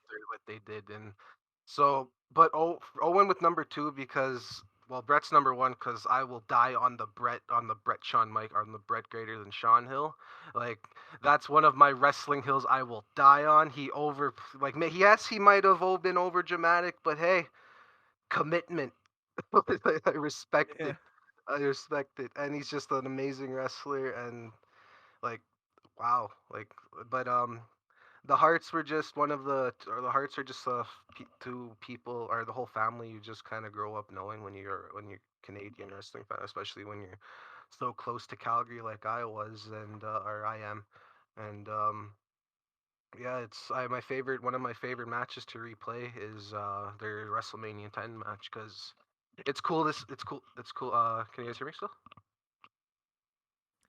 [SPEAKER 2] they did. And so but Owen with number two because well Brett's number one because I will die on the Brett Sean Mike on the Brett greater than Sean Hill. Like that's one of my wrestling hills I will die on. Yes, he might have been over dramatic, but hey, commitment. I respect
[SPEAKER 1] Yeah.
[SPEAKER 2] it. I respect it, and he's just an amazing wrestler. And like, wow, like, but the Hearts were just or the Hearts are just two people, or the whole family you just kind of grow up knowing when you're Canadian wrestling fan, especially when you're so close to Calgary like I was and or I am, and yeah, it's my favorite. One of my favorite matches to replay is their WrestleMania 10 match because it's cool. It's cool. It's cool. Can you guys hear me still?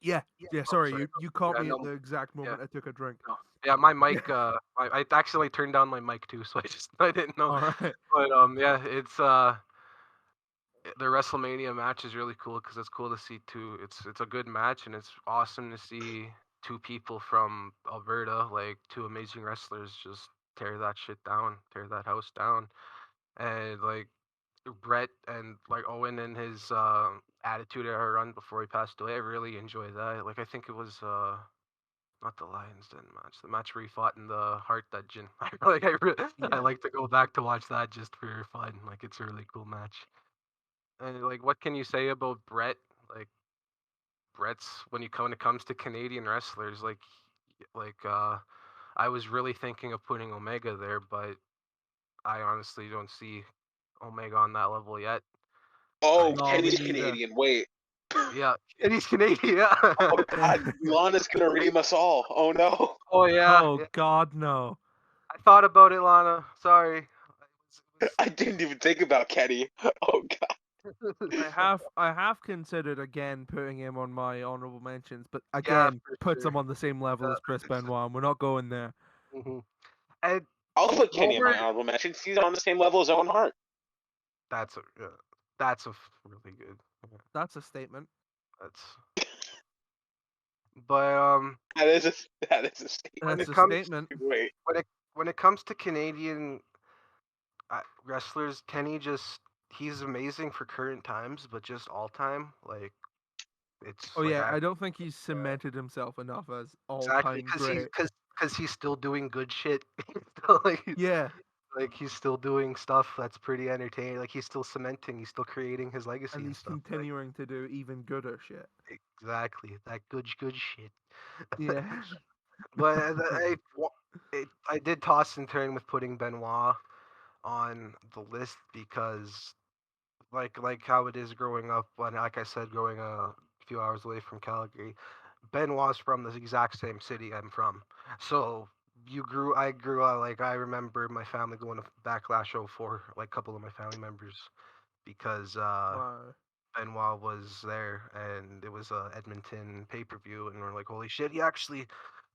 [SPEAKER 1] Yeah. Yeah.
[SPEAKER 2] Oh,
[SPEAKER 1] Sorry,
[SPEAKER 2] sorry.
[SPEAKER 1] you caught
[SPEAKER 2] Yeah,
[SPEAKER 1] me at
[SPEAKER 2] no.
[SPEAKER 1] the exact
[SPEAKER 2] Yeah,
[SPEAKER 1] moment I took a drink.
[SPEAKER 2] no. Yeah, my mic. I accidentally turned down my mic too, so I didn't know.
[SPEAKER 1] All right.
[SPEAKER 2] But yeah, it's the WrestleMania match is really cool because it's cool to see two. It's a good match and it's awesome to see two people from Alberta, like two amazing wrestlers, just tear that shit down, tear that house down. And like Brett and like Owen and his attitude era run before he passed away. I really enjoyed that. Like I think it was not the Lions Den match, the match where he fought in the Heart Dungeon. I
[SPEAKER 1] Yeah.
[SPEAKER 2] like to go back to watch that just for fun. Like it's a really cool match. And like what can you say about Brett? Like Brett's when it comes to Canadian wrestlers, like I was really thinking of putting Omega there, but I honestly don't see Omega on that level yet.
[SPEAKER 4] Oh,
[SPEAKER 1] No,
[SPEAKER 4] Kenny's
[SPEAKER 1] me neither.
[SPEAKER 4] Canadian. Wait.
[SPEAKER 2] Yeah, and he's Canadian. Yeah.
[SPEAKER 4] Oh God, Lana's gonna redeem us all. Oh no.
[SPEAKER 2] Oh yeah.
[SPEAKER 1] Oh
[SPEAKER 2] yeah.
[SPEAKER 1] God, no.
[SPEAKER 2] I thought about it, Lana. Sorry.
[SPEAKER 4] I didn't even think about Kenny. Oh God.
[SPEAKER 1] I have considered again putting him on my honorable mentions, but
[SPEAKER 2] Yeah,
[SPEAKER 1] again
[SPEAKER 2] for
[SPEAKER 1] puts
[SPEAKER 2] sure.
[SPEAKER 1] him on the same level as Chris Benoit. And we're not going there.
[SPEAKER 2] Mhm. And
[SPEAKER 4] I'll put Kenny in my
[SPEAKER 2] Robert-
[SPEAKER 4] honorable mentions. He's on the same level as Owen Hart.
[SPEAKER 2] that's a really good.
[SPEAKER 1] That's a statement.
[SPEAKER 2] That's. But
[SPEAKER 4] That is a statement.
[SPEAKER 2] when
[SPEAKER 1] That's
[SPEAKER 2] it
[SPEAKER 1] a
[SPEAKER 2] comes
[SPEAKER 1] statement.
[SPEAKER 4] Wait.
[SPEAKER 2] when it comes to Canadian wrestlers, Kenny he's amazing for current times, but just all time, like it's
[SPEAKER 1] Oh
[SPEAKER 2] like
[SPEAKER 1] yeah, I don't think he's cemented himself enough as
[SPEAKER 2] exactly
[SPEAKER 1] all-time great.
[SPEAKER 2] because he's still doing good shit. He's still,
[SPEAKER 1] Yeah,
[SPEAKER 2] like he's still doing stuff that's pretty entertaining. Like he's still cementing, he's still creating his legacy
[SPEAKER 1] and
[SPEAKER 2] and
[SPEAKER 1] he's
[SPEAKER 2] stuff. Like,
[SPEAKER 1] continuing to do even gooder shit.
[SPEAKER 2] exactly that good shit.
[SPEAKER 1] Yeah.
[SPEAKER 2] But I did toss and turn with putting Benoit on the list because like how it is growing up when, like I said, growing a few hours away from Calgary, Benoit's from the exact same city I'm from. So I grew up, like I remember my family going to Backlash '04, like a couple of my family members, because
[SPEAKER 1] Wow.
[SPEAKER 2] Benoit was there and it was a Edmonton pay-per-view, and we're like, holy shit, he actually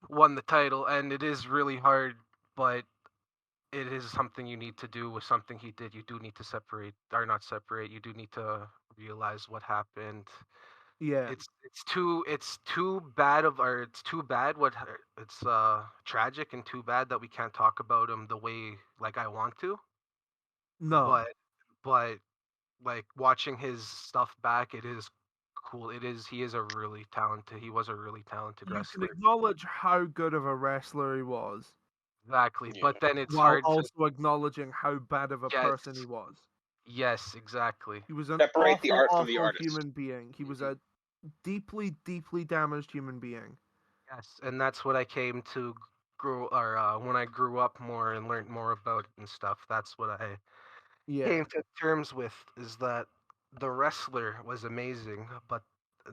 [SPEAKER 2] won the title. And it is really hard, but it is something you need to do with something he did. You do need to separate, or not separate. You do need to realize what happened.
[SPEAKER 1] Yeah.
[SPEAKER 2] It's too bad of, or it's too bad what it's tragic and too bad that we can't talk about him the way like I want to.
[SPEAKER 1] No.
[SPEAKER 2] But like watching his stuff back, it is cool. He is a really talented. He was a really talented
[SPEAKER 1] You can
[SPEAKER 2] wrestler.
[SPEAKER 1] acknowledge how good of a wrestler he was,
[SPEAKER 2] Exactly.
[SPEAKER 4] Yeah.
[SPEAKER 2] But then it's
[SPEAKER 1] while
[SPEAKER 2] hard to.
[SPEAKER 1] also acknowledging how bad of a
[SPEAKER 2] Yes.
[SPEAKER 1] person he was.
[SPEAKER 2] Yes, exactly.
[SPEAKER 1] He was an
[SPEAKER 4] Separate the
[SPEAKER 1] awful,
[SPEAKER 4] art from the
[SPEAKER 1] awful
[SPEAKER 4] artist.
[SPEAKER 1] human being. He was a deeply, deeply damaged human being.
[SPEAKER 2] Yes, and that's what I came to grow, or when I grew up more and learned more about it and stuff. That's what I
[SPEAKER 1] Yeah.
[SPEAKER 2] came to terms with, is that the wrestler was amazing, but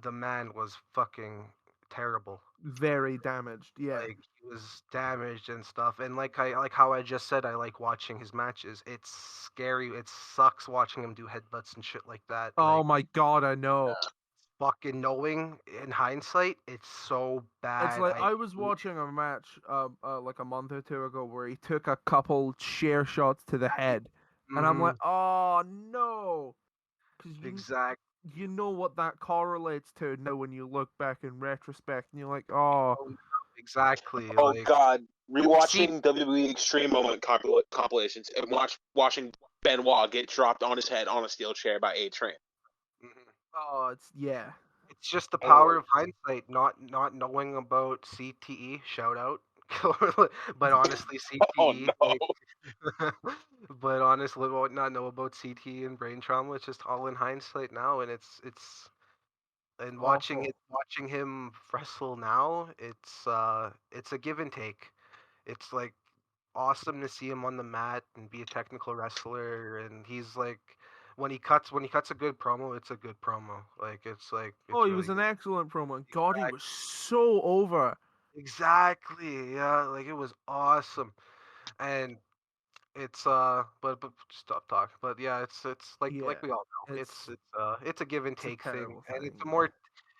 [SPEAKER 2] the man was fucking terrible.
[SPEAKER 1] Very damaged. Yeah.
[SPEAKER 2] Like he was damaged and stuff. And like how I just said, I like watching his matches. It's scary. It sucks watching him do headbutts and shit like that.
[SPEAKER 1] Oh
[SPEAKER 2] Like
[SPEAKER 1] my God, I know.
[SPEAKER 2] fucking knowing in hindsight, it's so bad.
[SPEAKER 1] It's like I was watching a match like a month or two ago where he took a couple chair shots to the head, and I'm like, oh no, because
[SPEAKER 2] exact.
[SPEAKER 1] you know what that correlates to now when you look back in retrospect, and you're like, oh
[SPEAKER 2] Exactly.
[SPEAKER 4] Oh
[SPEAKER 2] Like
[SPEAKER 4] God. Rewatching WWE Extreme Moment compilations and watching Benoit get dropped on his head on a steel chair by A-Train.
[SPEAKER 1] oh,
[SPEAKER 2] it's just the power of hindsight, not knowing about CTE. Shout out. But honestly, CTE.
[SPEAKER 4] Oh no.
[SPEAKER 2] Like, but honestly, not know about CTE and brain trauma. It's just all in hindsight now, and it's and
[SPEAKER 1] awful.
[SPEAKER 2] watching him wrestle now, it's a give and take. It's like awesome to see him on the mat and be a technical wrestler, and he's like when he cuts a good promo, it's a good promo. Like it's
[SPEAKER 1] Oh, he
[SPEAKER 2] really
[SPEAKER 1] was an
[SPEAKER 2] good.
[SPEAKER 1] excellent promo. God, he was so over.
[SPEAKER 2] Exactly, yeah, like it was awesome. And it's but stop talking. But yeah, it's like
[SPEAKER 1] Yeah,
[SPEAKER 2] we all know. It's a give and
[SPEAKER 1] it's a
[SPEAKER 2] take thing,
[SPEAKER 1] terrible
[SPEAKER 2] and
[SPEAKER 1] thing.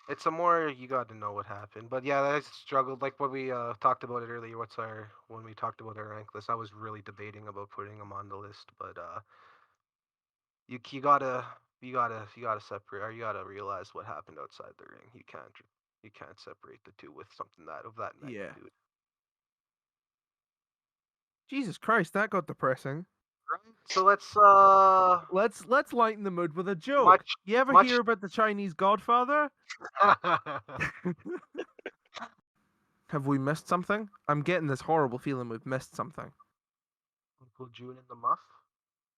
[SPEAKER 2] it's a more you got to know what happened. But yeah, I struggled like when we talked about it earlier. When we talked about our rank list, I was really debating about putting them on the list, but you gotta you gotta separate, or you gotta realize what happened outside the ring. You can't separate the two with something that of that
[SPEAKER 1] Yeah.
[SPEAKER 2] magnitude.
[SPEAKER 1] Jesus Christ, that got depressing.
[SPEAKER 2] Right. So let's
[SPEAKER 1] Let's lighten the mood with a joke.
[SPEAKER 2] much
[SPEAKER 1] You ever
[SPEAKER 2] much
[SPEAKER 1] hear about the Chinese Godfather? Have we missed something? I'm getting this horrible feeling we've missed something.
[SPEAKER 2] Uncle June in the muff.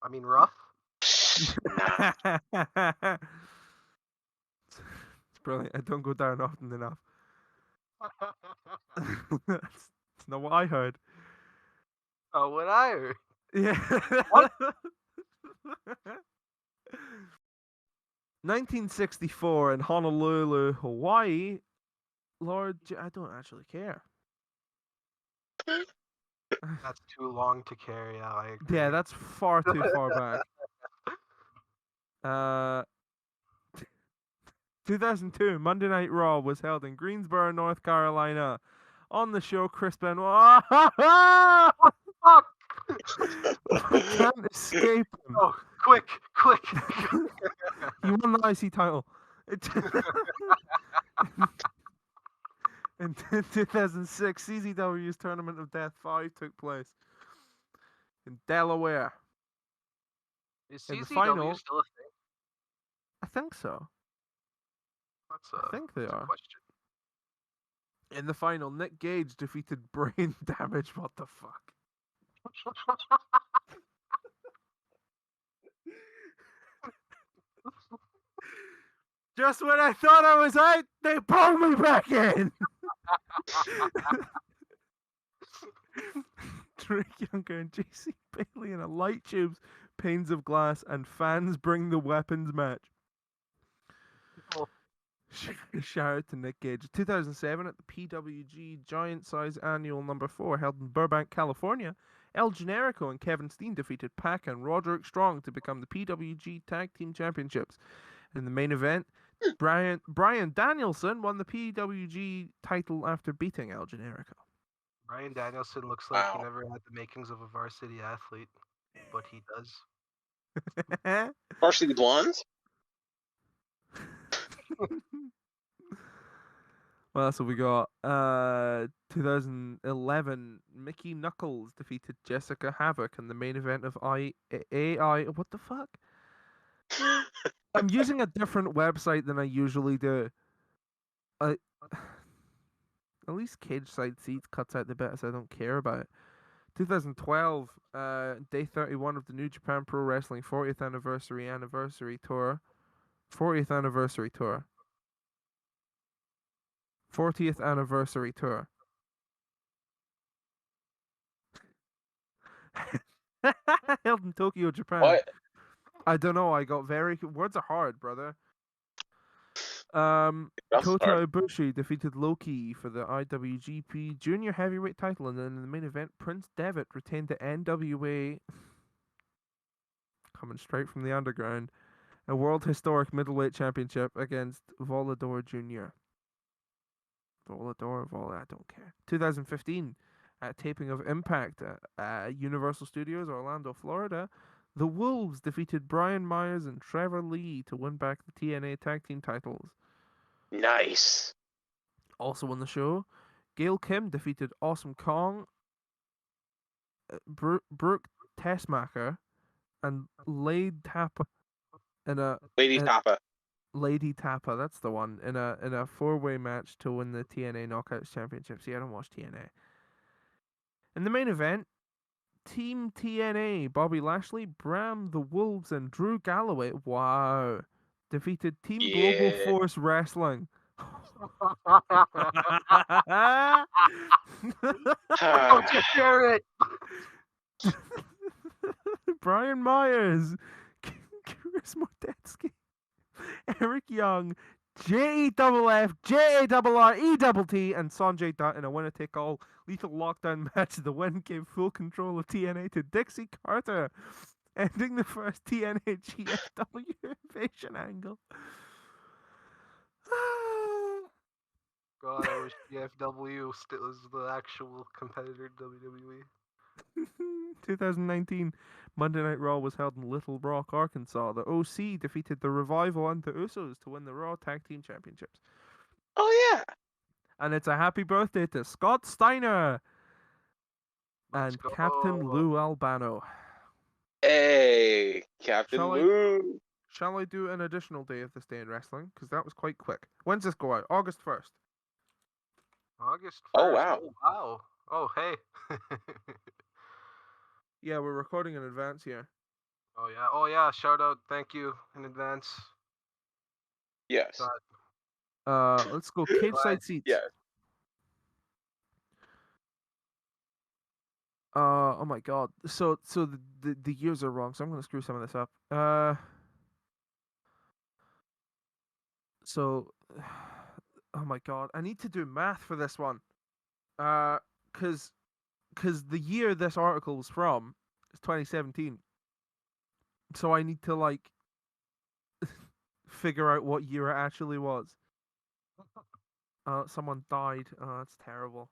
[SPEAKER 2] I mean rough.
[SPEAKER 4] Nah.
[SPEAKER 1] It's brilliant. I don't go down often enough. That's not what I heard.
[SPEAKER 2] Oh, what I heard.
[SPEAKER 1] Yeah.
[SPEAKER 2] What?
[SPEAKER 1] 1964 in Honolulu, Hawaii. Lord, I don't actually care.
[SPEAKER 5] That's too long to carry. Yeah, I agree.
[SPEAKER 1] Yeah, that's far too far back. 2002, Monday Night Raw was held in Greensboro, North Carolina. On the show, Chris Benoit.
[SPEAKER 5] Fuck!
[SPEAKER 1] We can't escape him.
[SPEAKER 5] Oh, quick!
[SPEAKER 1] He won the IC title. In 2006, CZW's Tournament of Death 5 took place in Delaware.
[SPEAKER 5] Is
[SPEAKER 1] In the
[SPEAKER 5] CZW
[SPEAKER 1] final,
[SPEAKER 5] still a thing?
[SPEAKER 1] I think so.
[SPEAKER 5] That's
[SPEAKER 1] I think they
[SPEAKER 5] that's a
[SPEAKER 1] are.
[SPEAKER 5] question.
[SPEAKER 1] In the final, Nick Gage defeated Brain Damage. What the fuck? Just when I thought I was out, they pulled me back in. Drake Younger and JC Bailey in a light tubes, panes of glass, and fans bring the weapons match.
[SPEAKER 5] Oh.
[SPEAKER 1] Shout out to Nick Gage. 2007 at the PWG Giant Size Annual Number 4 held in Burbank, California. El Generico and Kevin Steen defeated Pac and Roderick Strong to become the PWG Tag Team Championships. In the main event, Brian Danielson won the PWG title after beating El Generico.
[SPEAKER 5] Brian Danielson looks like he
[SPEAKER 4] Wow.
[SPEAKER 5] never had the makings of a varsity athlete, but he does.
[SPEAKER 4] Varsity Blondes?
[SPEAKER 1] What else have we got? 2011, Mickey Knuckles defeated Jessica Havoc in the main event of AI. What the fuck? I'm using a different website than I usually do. At least Cage Side Seats cuts out the bits I don't care about. 2012, day 31 of the New Japan Pro Wrestling 40th anniversary tour. 40th anniversary tour. 40th anniversary tour. Held in Tokyo, Japan.
[SPEAKER 4] What?
[SPEAKER 1] I don't know. I got words are hard, brother.
[SPEAKER 4] That's
[SPEAKER 1] Kota
[SPEAKER 4] hard.
[SPEAKER 1] Ibushi defeated Loki for the IWGP Junior Heavyweight title, and then in the main event, Prince Devitt retained the NWA, coming straight from the underground, a World Historic Middleweight Championship against Volador Jr. Volador, I don't care. 2015, taping of Impact at Universal Studios, Orlando, Florida. The Wolves defeated Brian Myers and Trevor Lee to win back the TNA Tag Team titles.
[SPEAKER 4] Nice.
[SPEAKER 1] Also on the show, Gail Kim defeated Awesome Kong, Brooke Tessmacher, and Lady Tappa in a
[SPEAKER 4] Lady Tapa.
[SPEAKER 1] Lady Tappa. That's the one in a 4-way match to win the TNA Knockouts Championship. See, I don't watch TNA. In the main event, Team TNA, Bobby Lashley, Bram the Wolves, and Drew Galloway. Wow. Defeated Team Global
[SPEAKER 4] Yeah.
[SPEAKER 1] Force Wrestling.
[SPEAKER 5] Don't you share it!
[SPEAKER 1] Brian Myers, Chris Mordetsky, Eric Young, JEFF, JARRETT, and Sanjay Dutt in a winner-take-all lethal lockdown match. The win gave full control of TNA to Dixie Carter, ending the first TNA GFW invasion angle.
[SPEAKER 5] God, I wish GFW still is the actual competitor in WWE.
[SPEAKER 1] 2019, Monday Night Raw was held in Little Rock, Arkansas. The OC defeated the Revival and the Usos to win the Raw Tag Team Championships.
[SPEAKER 4] Oh yeah.
[SPEAKER 1] And it's a happy birthday to Scott Steiner
[SPEAKER 5] Let's
[SPEAKER 1] and
[SPEAKER 5] go.
[SPEAKER 1] Captain Lou Albano.
[SPEAKER 4] Hey, Captain
[SPEAKER 1] Shall I-
[SPEAKER 4] Lou.
[SPEAKER 1] Shall I do an additional day of this day in wrestling? Because that was quite quick. When's this go out? August 1st.
[SPEAKER 5] August 1st.
[SPEAKER 4] Oh, wow.
[SPEAKER 5] Oh, wow. Oh, hey.
[SPEAKER 1] Yeah, we're recording in advance here.
[SPEAKER 5] Oh, yeah. Oh, yeah. Shout out. Thank you in advance.
[SPEAKER 4] Yes.
[SPEAKER 1] Let's go cage side seats.
[SPEAKER 4] Yes.
[SPEAKER 1] Oh my god. So the years are wrong, so I'm gonna screw some of this up. So, oh my god, I need to do math for this one. Cause the year this article was from is 2017. So I need to like figure out what year it actually was. Someone died. Oh, that's terrible.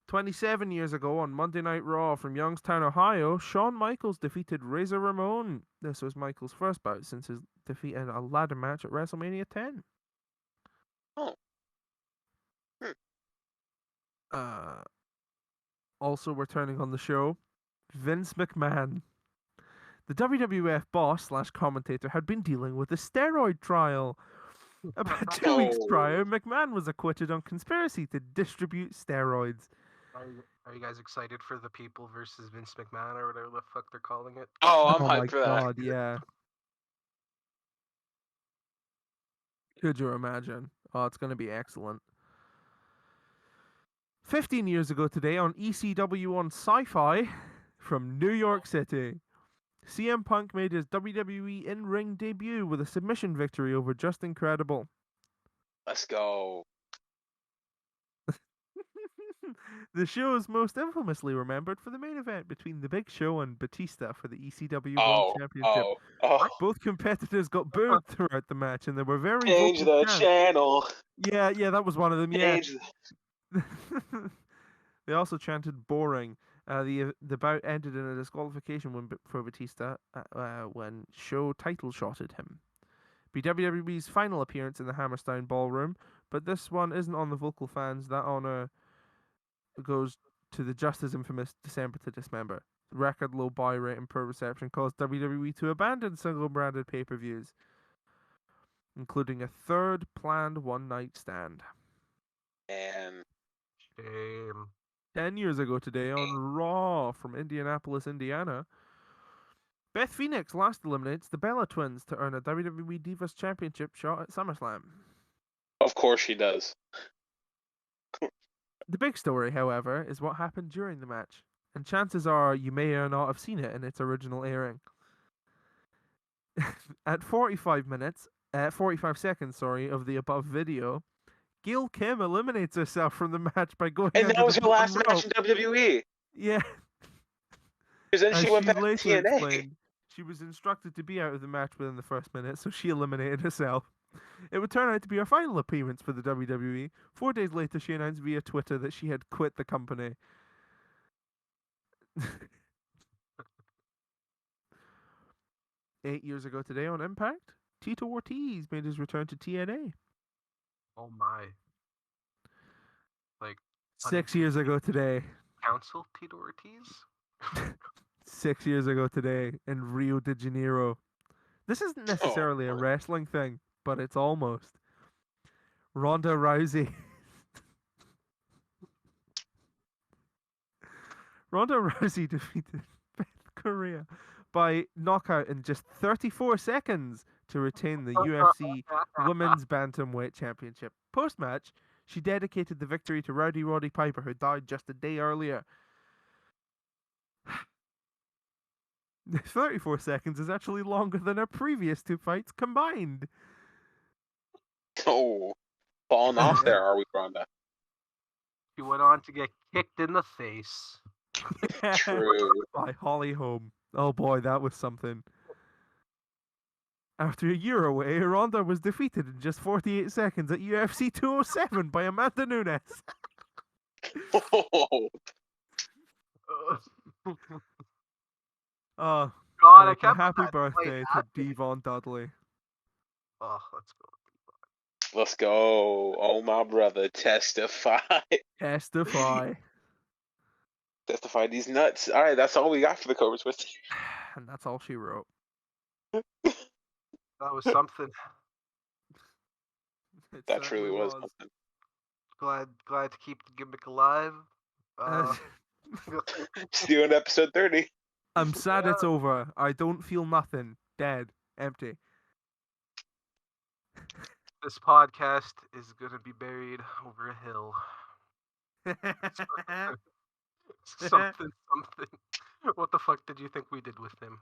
[SPEAKER 1] 27 years ago on Monday Night Raw from Youngstown, Ohio, Shawn Michaels defeated Razor Ramon. This was Michaels' first bout since his defeat in a ladder match at WrestleMania 10.
[SPEAKER 4] Oh.
[SPEAKER 1] Also returning on the show, Vince McMahon. The WWF boss / commentator had been dealing with a steroid trial. About 2 weeks prior, McMahon was acquitted on conspiracy to distribute steroids.
[SPEAKER 5] Are you guys excited for the People versus Vince McMahon or whatever the fuck they're calling it?
[SPEAKER 4] Oh, I'm
[SPEAKER 1] Oh my
[SPEAKER 4] hyped for that.
[SPEAKER 1] god, yeah. Could you imagine? Oh, it's going to be excellent. 15 years ago today on ECW on Sci-Fi from New York City, CM Punk made his WWE in-ring debut with a submission victory over Just Incredible.
[SPEAKER 4] Let's go.
[SPEAKER 1] The show is most infamously remembered for the main event between The Big Show and Batista for the ECW World Championship. Both competitors got booed throughout the match, and there were very
[SPEAKER 4] Change
[SPEAKER 1] vocal
[SPEAKER 4] the
[SPEAKER 1] chants.
[SPEAKER 4] channel.
[SPEAKER 1] Yeah, that was one of them. Yeah.
[SPEAKER 4] Change
[SPEAKER 1] They also chanted "boring." The bout ended in a disqualification for Batista when Show title shotted him. Be WWE's final appearance in the Hammerstein Ballroom, but this one isn't on the vocal fans. That honor goes to the just as infamous December to Dismember. Record low buy rate and poor reception caused WWE to abandon single-branded pay-per-views, including a third planned one-night stand.
[SPEAKER 4] And
[SPEAKER 5] Shame.
[SPEAKER 1] 10 years ago today on Raw from Indianapolis, Indiana, Beth Phoenix last eliminates the Bella Twins to earn a WWE Divas Championship shot at SummerSlam.
[SPEAKER 4] of course she does.
[SPEAKER 1] The big story, however, is what happened during the match, and chances are you may or not have seen it in its original airing. At 45 seconds, of the above video, Gail Kim eliminates herself from the match by going
[SPEAKER 4] And
[SPEAKER 1] under
[SPEAKER 4] that was
[SPEAKER 1] the
[SPEAKER 4] her last
[SPEAKER 1] bottom
[SPEAKER 4] match
[SPEAKER 1] rope.
[SPEAKER 4] in WWE.
[SPEAKER 1] Yeah.
[SPEAKER 4] Because then
[SPEAKER 1] As
[SPEAKER 4] she went back to
[SPEAKER 1] later
[SPEAKER 4] TNA.
[SPEAKER 1] explained, she was instructed to be out of the match within the first minute, so she eliminated herself. It would turn out to be her final appearance for the WWE. 4 days later, she announced via Twitter that she had quit the company. 8 years ago today on Impact, Tito Ortiz made his return to TNA.
[SPEAKER 5] Oh my. Like
[SPEAKER 1] 6 years ago today.
[SPEAKER 5] Council Tito Ortiz?
[SPEAKER 1] 6 years ago today in Rio de Janeiro. This isn't necessarily a wrestling thing, but it's almost. Ronda Rousey. Ronda Rousey defeated Beth Correa by knockout in just 34 seconds to retain the UFC Women's Bantamweight Championship. Post-match, she dedicated the victory to Rowdy Roddy Piper, who died just a day earlier. 34 seconds is actually longer than her previous 2 fights combined.
[SPEAKER 4] Oh, falling off there, are we, Ronda?
[SPEAKER 5] She went on to get kicked in the face.
[SPEAKER 4] True.
[SPEAKER 1] By Holly Holm. Oh boy, that was something. After a year away, Ronda was defeated in just 48 seconds at UFC 207 by Amanda Nunes.
[SPEAKER 4] Oh,
[SPEAKER 1] Oh,
[SPEAKER 5] God, I
[SPEAKER 1] Erica,
[SPEAKER 5] can't
[SPEAKER 1] happy
[SPEAKER 5] believe that
[SPEAKER 1] birthday to
[SPEAKER 5] happened.
[SPEAKER 1] Devon Dudley.
[SPEAKER 5] Oh, let's go.
[SPEAKER 4] let's go. Oh, my brother, testify.
[SPEAKER 1] Testify.
[SPEAKER 4] Testify these nuts. All right, that's all we got for the Cobra Twist.
[SPEAKER 1] And that's all she wrote.
[SPEAKER 5] That was something.
[SPEAKER 1] It
[SPEAKER 4] That truly
[SPEAKER 1] certainly
[SPEAKER 4] was something.
[SPEAKER 5] Glad to keep the gimmick alive.
[SPEAKER 4] See you in episode 30.
[SPEAKER 1] I'm sad it's over. I don't feel nothing. Dead. Empty.
[SPEAKER 5] This podcast is gonna be buried over a hill. Something. What the fuck did you think we did with him?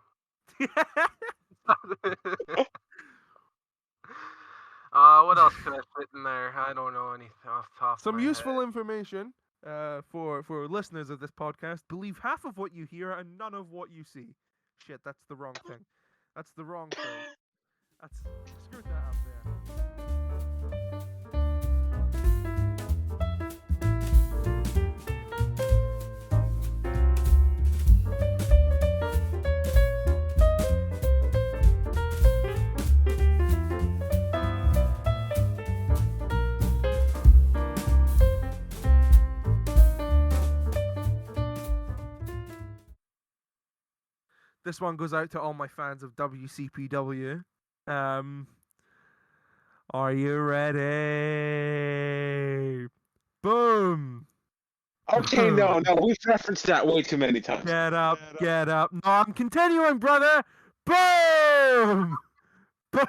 [SPEAKER 5] What else could I fit in there? I don't know anything off the top of
[SPEAKER 1] Some
[SPEAKER 5] my
[SPEAKER 1] useful
[SPEAKER 5] head.
[SPEAKER 1] information for listeners of this podcast. Believe half of what you hear and none of what you see. Shit, that's the wrong thing. That's the wrong thing. That's screw that up there. This one goes out to all my fans of WCPW. Are you ready? Boom!
[SPEAKER 3] Okay, no, we've referenced that way too many times.
[SPEAKER 1] Get up, get up. No, I'm continuing, brother. Boom! Boom!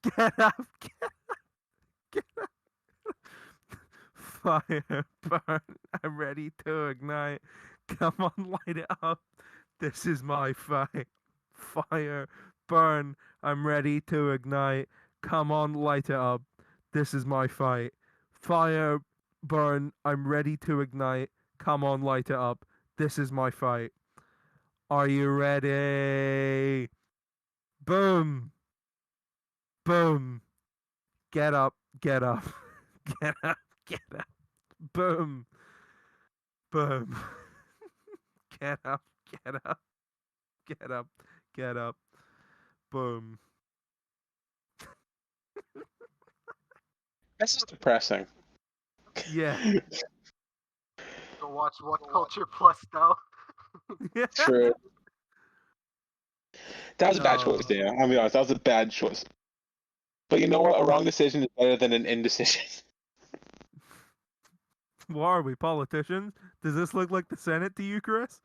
[SPEAKER 1] Get up, get up. Fire, burn. I'm ready to ignite. Come on, light it up. This is my fight. Fire, burn. I'm ready to ignite. Come on, light it up. This is my fight. Fire, burn. I'm ready to ignite. Come on, light it up. This is my fight. Are you ready? Boom. Boom. Get up. Get up. Get up. Get up. Boom. Boom. Get up. Get up. Get up. Get up. Boom.
[SPEAKER 3] This is depressing.
[SPEAKER 1] Yeah.
[SPEAKER 5] Go watch What Culture Plus now.
[SPEAKER 1] Yeah.
[SPEAKER 3] True. That was a bad
[SPEAKER 1] No.
[SPEAKER 3] choice, Dan. I'll be honest, that was a bad choice. But you know what? A wrong decision is better than an indecision.
[SPEAKER 1] What are we, politicians? Does this look like the Senate to you, Chris?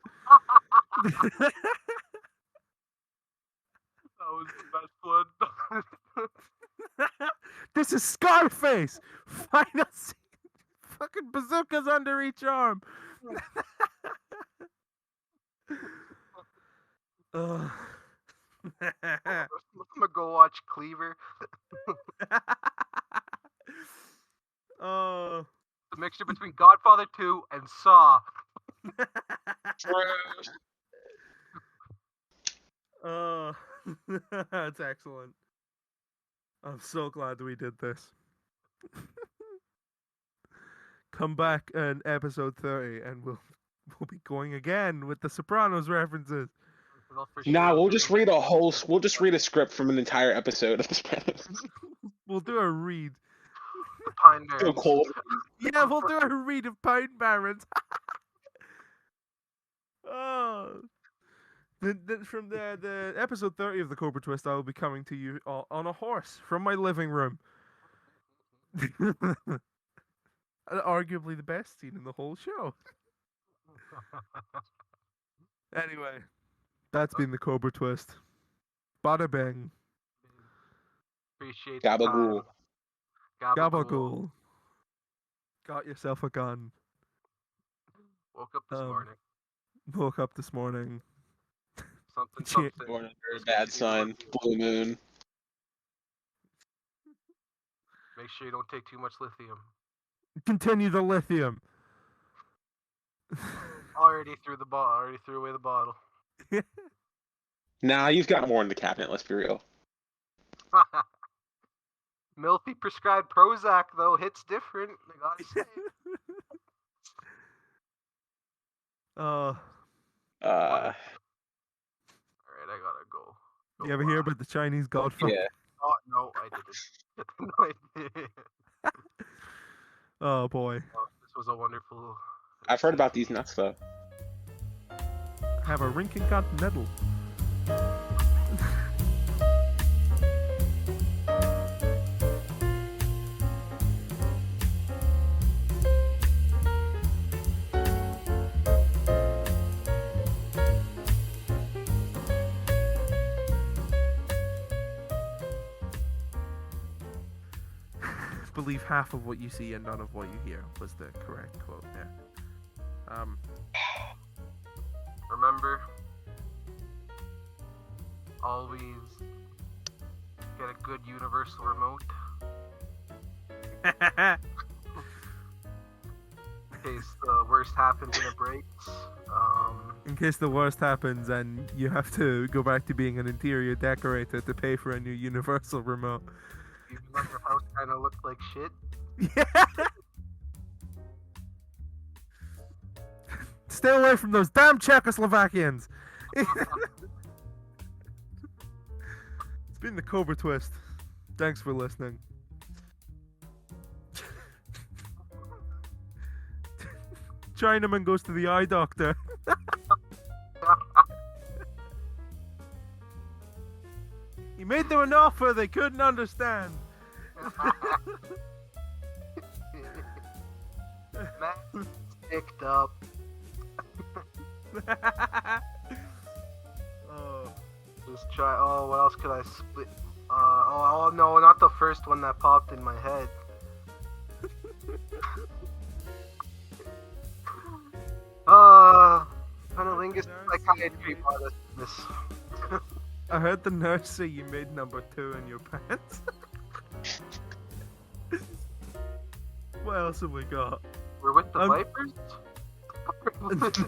[SPEAKER 5] That was the best one.
[SPEAKER 1] This is Scarface! Final scene. Fucking bazookas under each arm. Ugh.
[SPEAKER 5] I'm gonna go watch Cleaver.
[SPEAKER 1] Oh.
[SPEAKER 5] The mixture between Godfather 2 and Saw.
[SPEAKER 1] Oh. That's excellent. I'm so glad we did this. Come back in episode 30 and we'll be going again with the Sopranos references.
[SPEAKER 3] Nah, we'll just read a script from an entire episode of The Sopranos.
[SPEAKER 1] We'll do a read.
[SPEAKER 5] The Pine
[SPEAKER 3] So
[SPEAKER 5] Barrens.
[SPEAKER 3] cold.
[SPEAKER 1] Yeah, we'll do a read of Pine Barrens. Oh. From the episode 30 of the Cobra Twist, I will be coming to you on a horse from my living room. Arguably the best scene in the whole show. Anyway, that's been the Cobra Twist. Bada bang.
[SPEAKER 5] Appreciate the time.
[SPEAKER 3] Gabagool.
[SPEAKER 1] Gabagool. Got yourself a gun.
[SPEAKER 5] Woke up this morning.
[SPEAKER 1] Woke up this morning.
[SPEAKER 5] Something,
[SPEAKER 1] Shit.
[SPEAKER 5] something.
[SPEAKER 3] Born under a bad sun. Blue moon.
[SPEAKER 5] Make sure you don't take too much lithium.
[SPEAKER 1] Continue the lithium.
[SPEAKER 5] Already threw away the bottle.
[SPEAKER 3] Nah, you've got more in the cabinet, let's be real.
[SPEAKER 5] Milky prescribed Prozac though hits different. I gotta say.
[SPEAKER 1] Oh.
[SPEAKER 5] Alright, I gotta go.
[SPEAKER 1] You ever hear about the Chinese Godfather?
[SPEAKER 3] Yeah.
[SPEAKER 5] Oh no, I didn't. No, I didn't.
[SPEAKER 1] Oh boy.
[SPEAKER 5] This was a wonderful.
[SPEAKER 3] I've heard about these nuts though.
[SPEAKER 1] Have a Rinkin Continental. Believe half of what you see and none of what you hear was the correct quote there.
[SPEAKER 5] Remember, always Get a good universal remote. In case the worst happens and it breaks.
[SPEAKER 1] In case the worst happens and you have to go back to being an interior decorator to pay for a new universal remote.
[SPEAKER 5] Even though your house kind of looked like shit.
[SPEAKER 1] Yeah. Stay away from those damn Czechoslovakians. It's been the Cobra Twist. Thanks for listening. Chinaman goes to the eye doctor. He made them an offer they couldn't understand.
[SPEAKER 5] Man, picked up.
[SPEAKER 1] Oh.
[SPEAKER 5] Just try. Oh, what else could I split? Oh no, not the first one that popped in my head. Cunnilingus psychiatry brought us this.
[SPEAKER 1] I heard the nurse say you made number 2 in your pants. What else have we got?
[SPEAKER 5] We're with the Vipers?
[SPEAKER 1] I'm just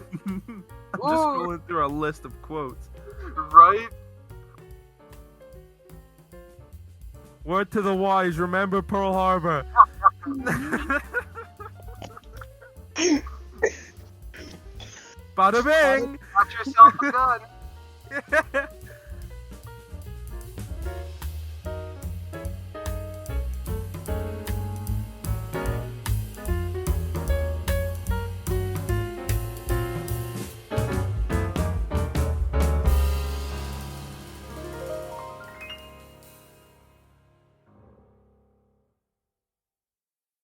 [SPEAKER 1] scrolling through a list of quotes.
[SPEAKER 5] Right?
[SPEAKER 1] Word to the wise, remember Pearl Harbor. Bada bing!
[SPEAKER 5] Got yourself a gun.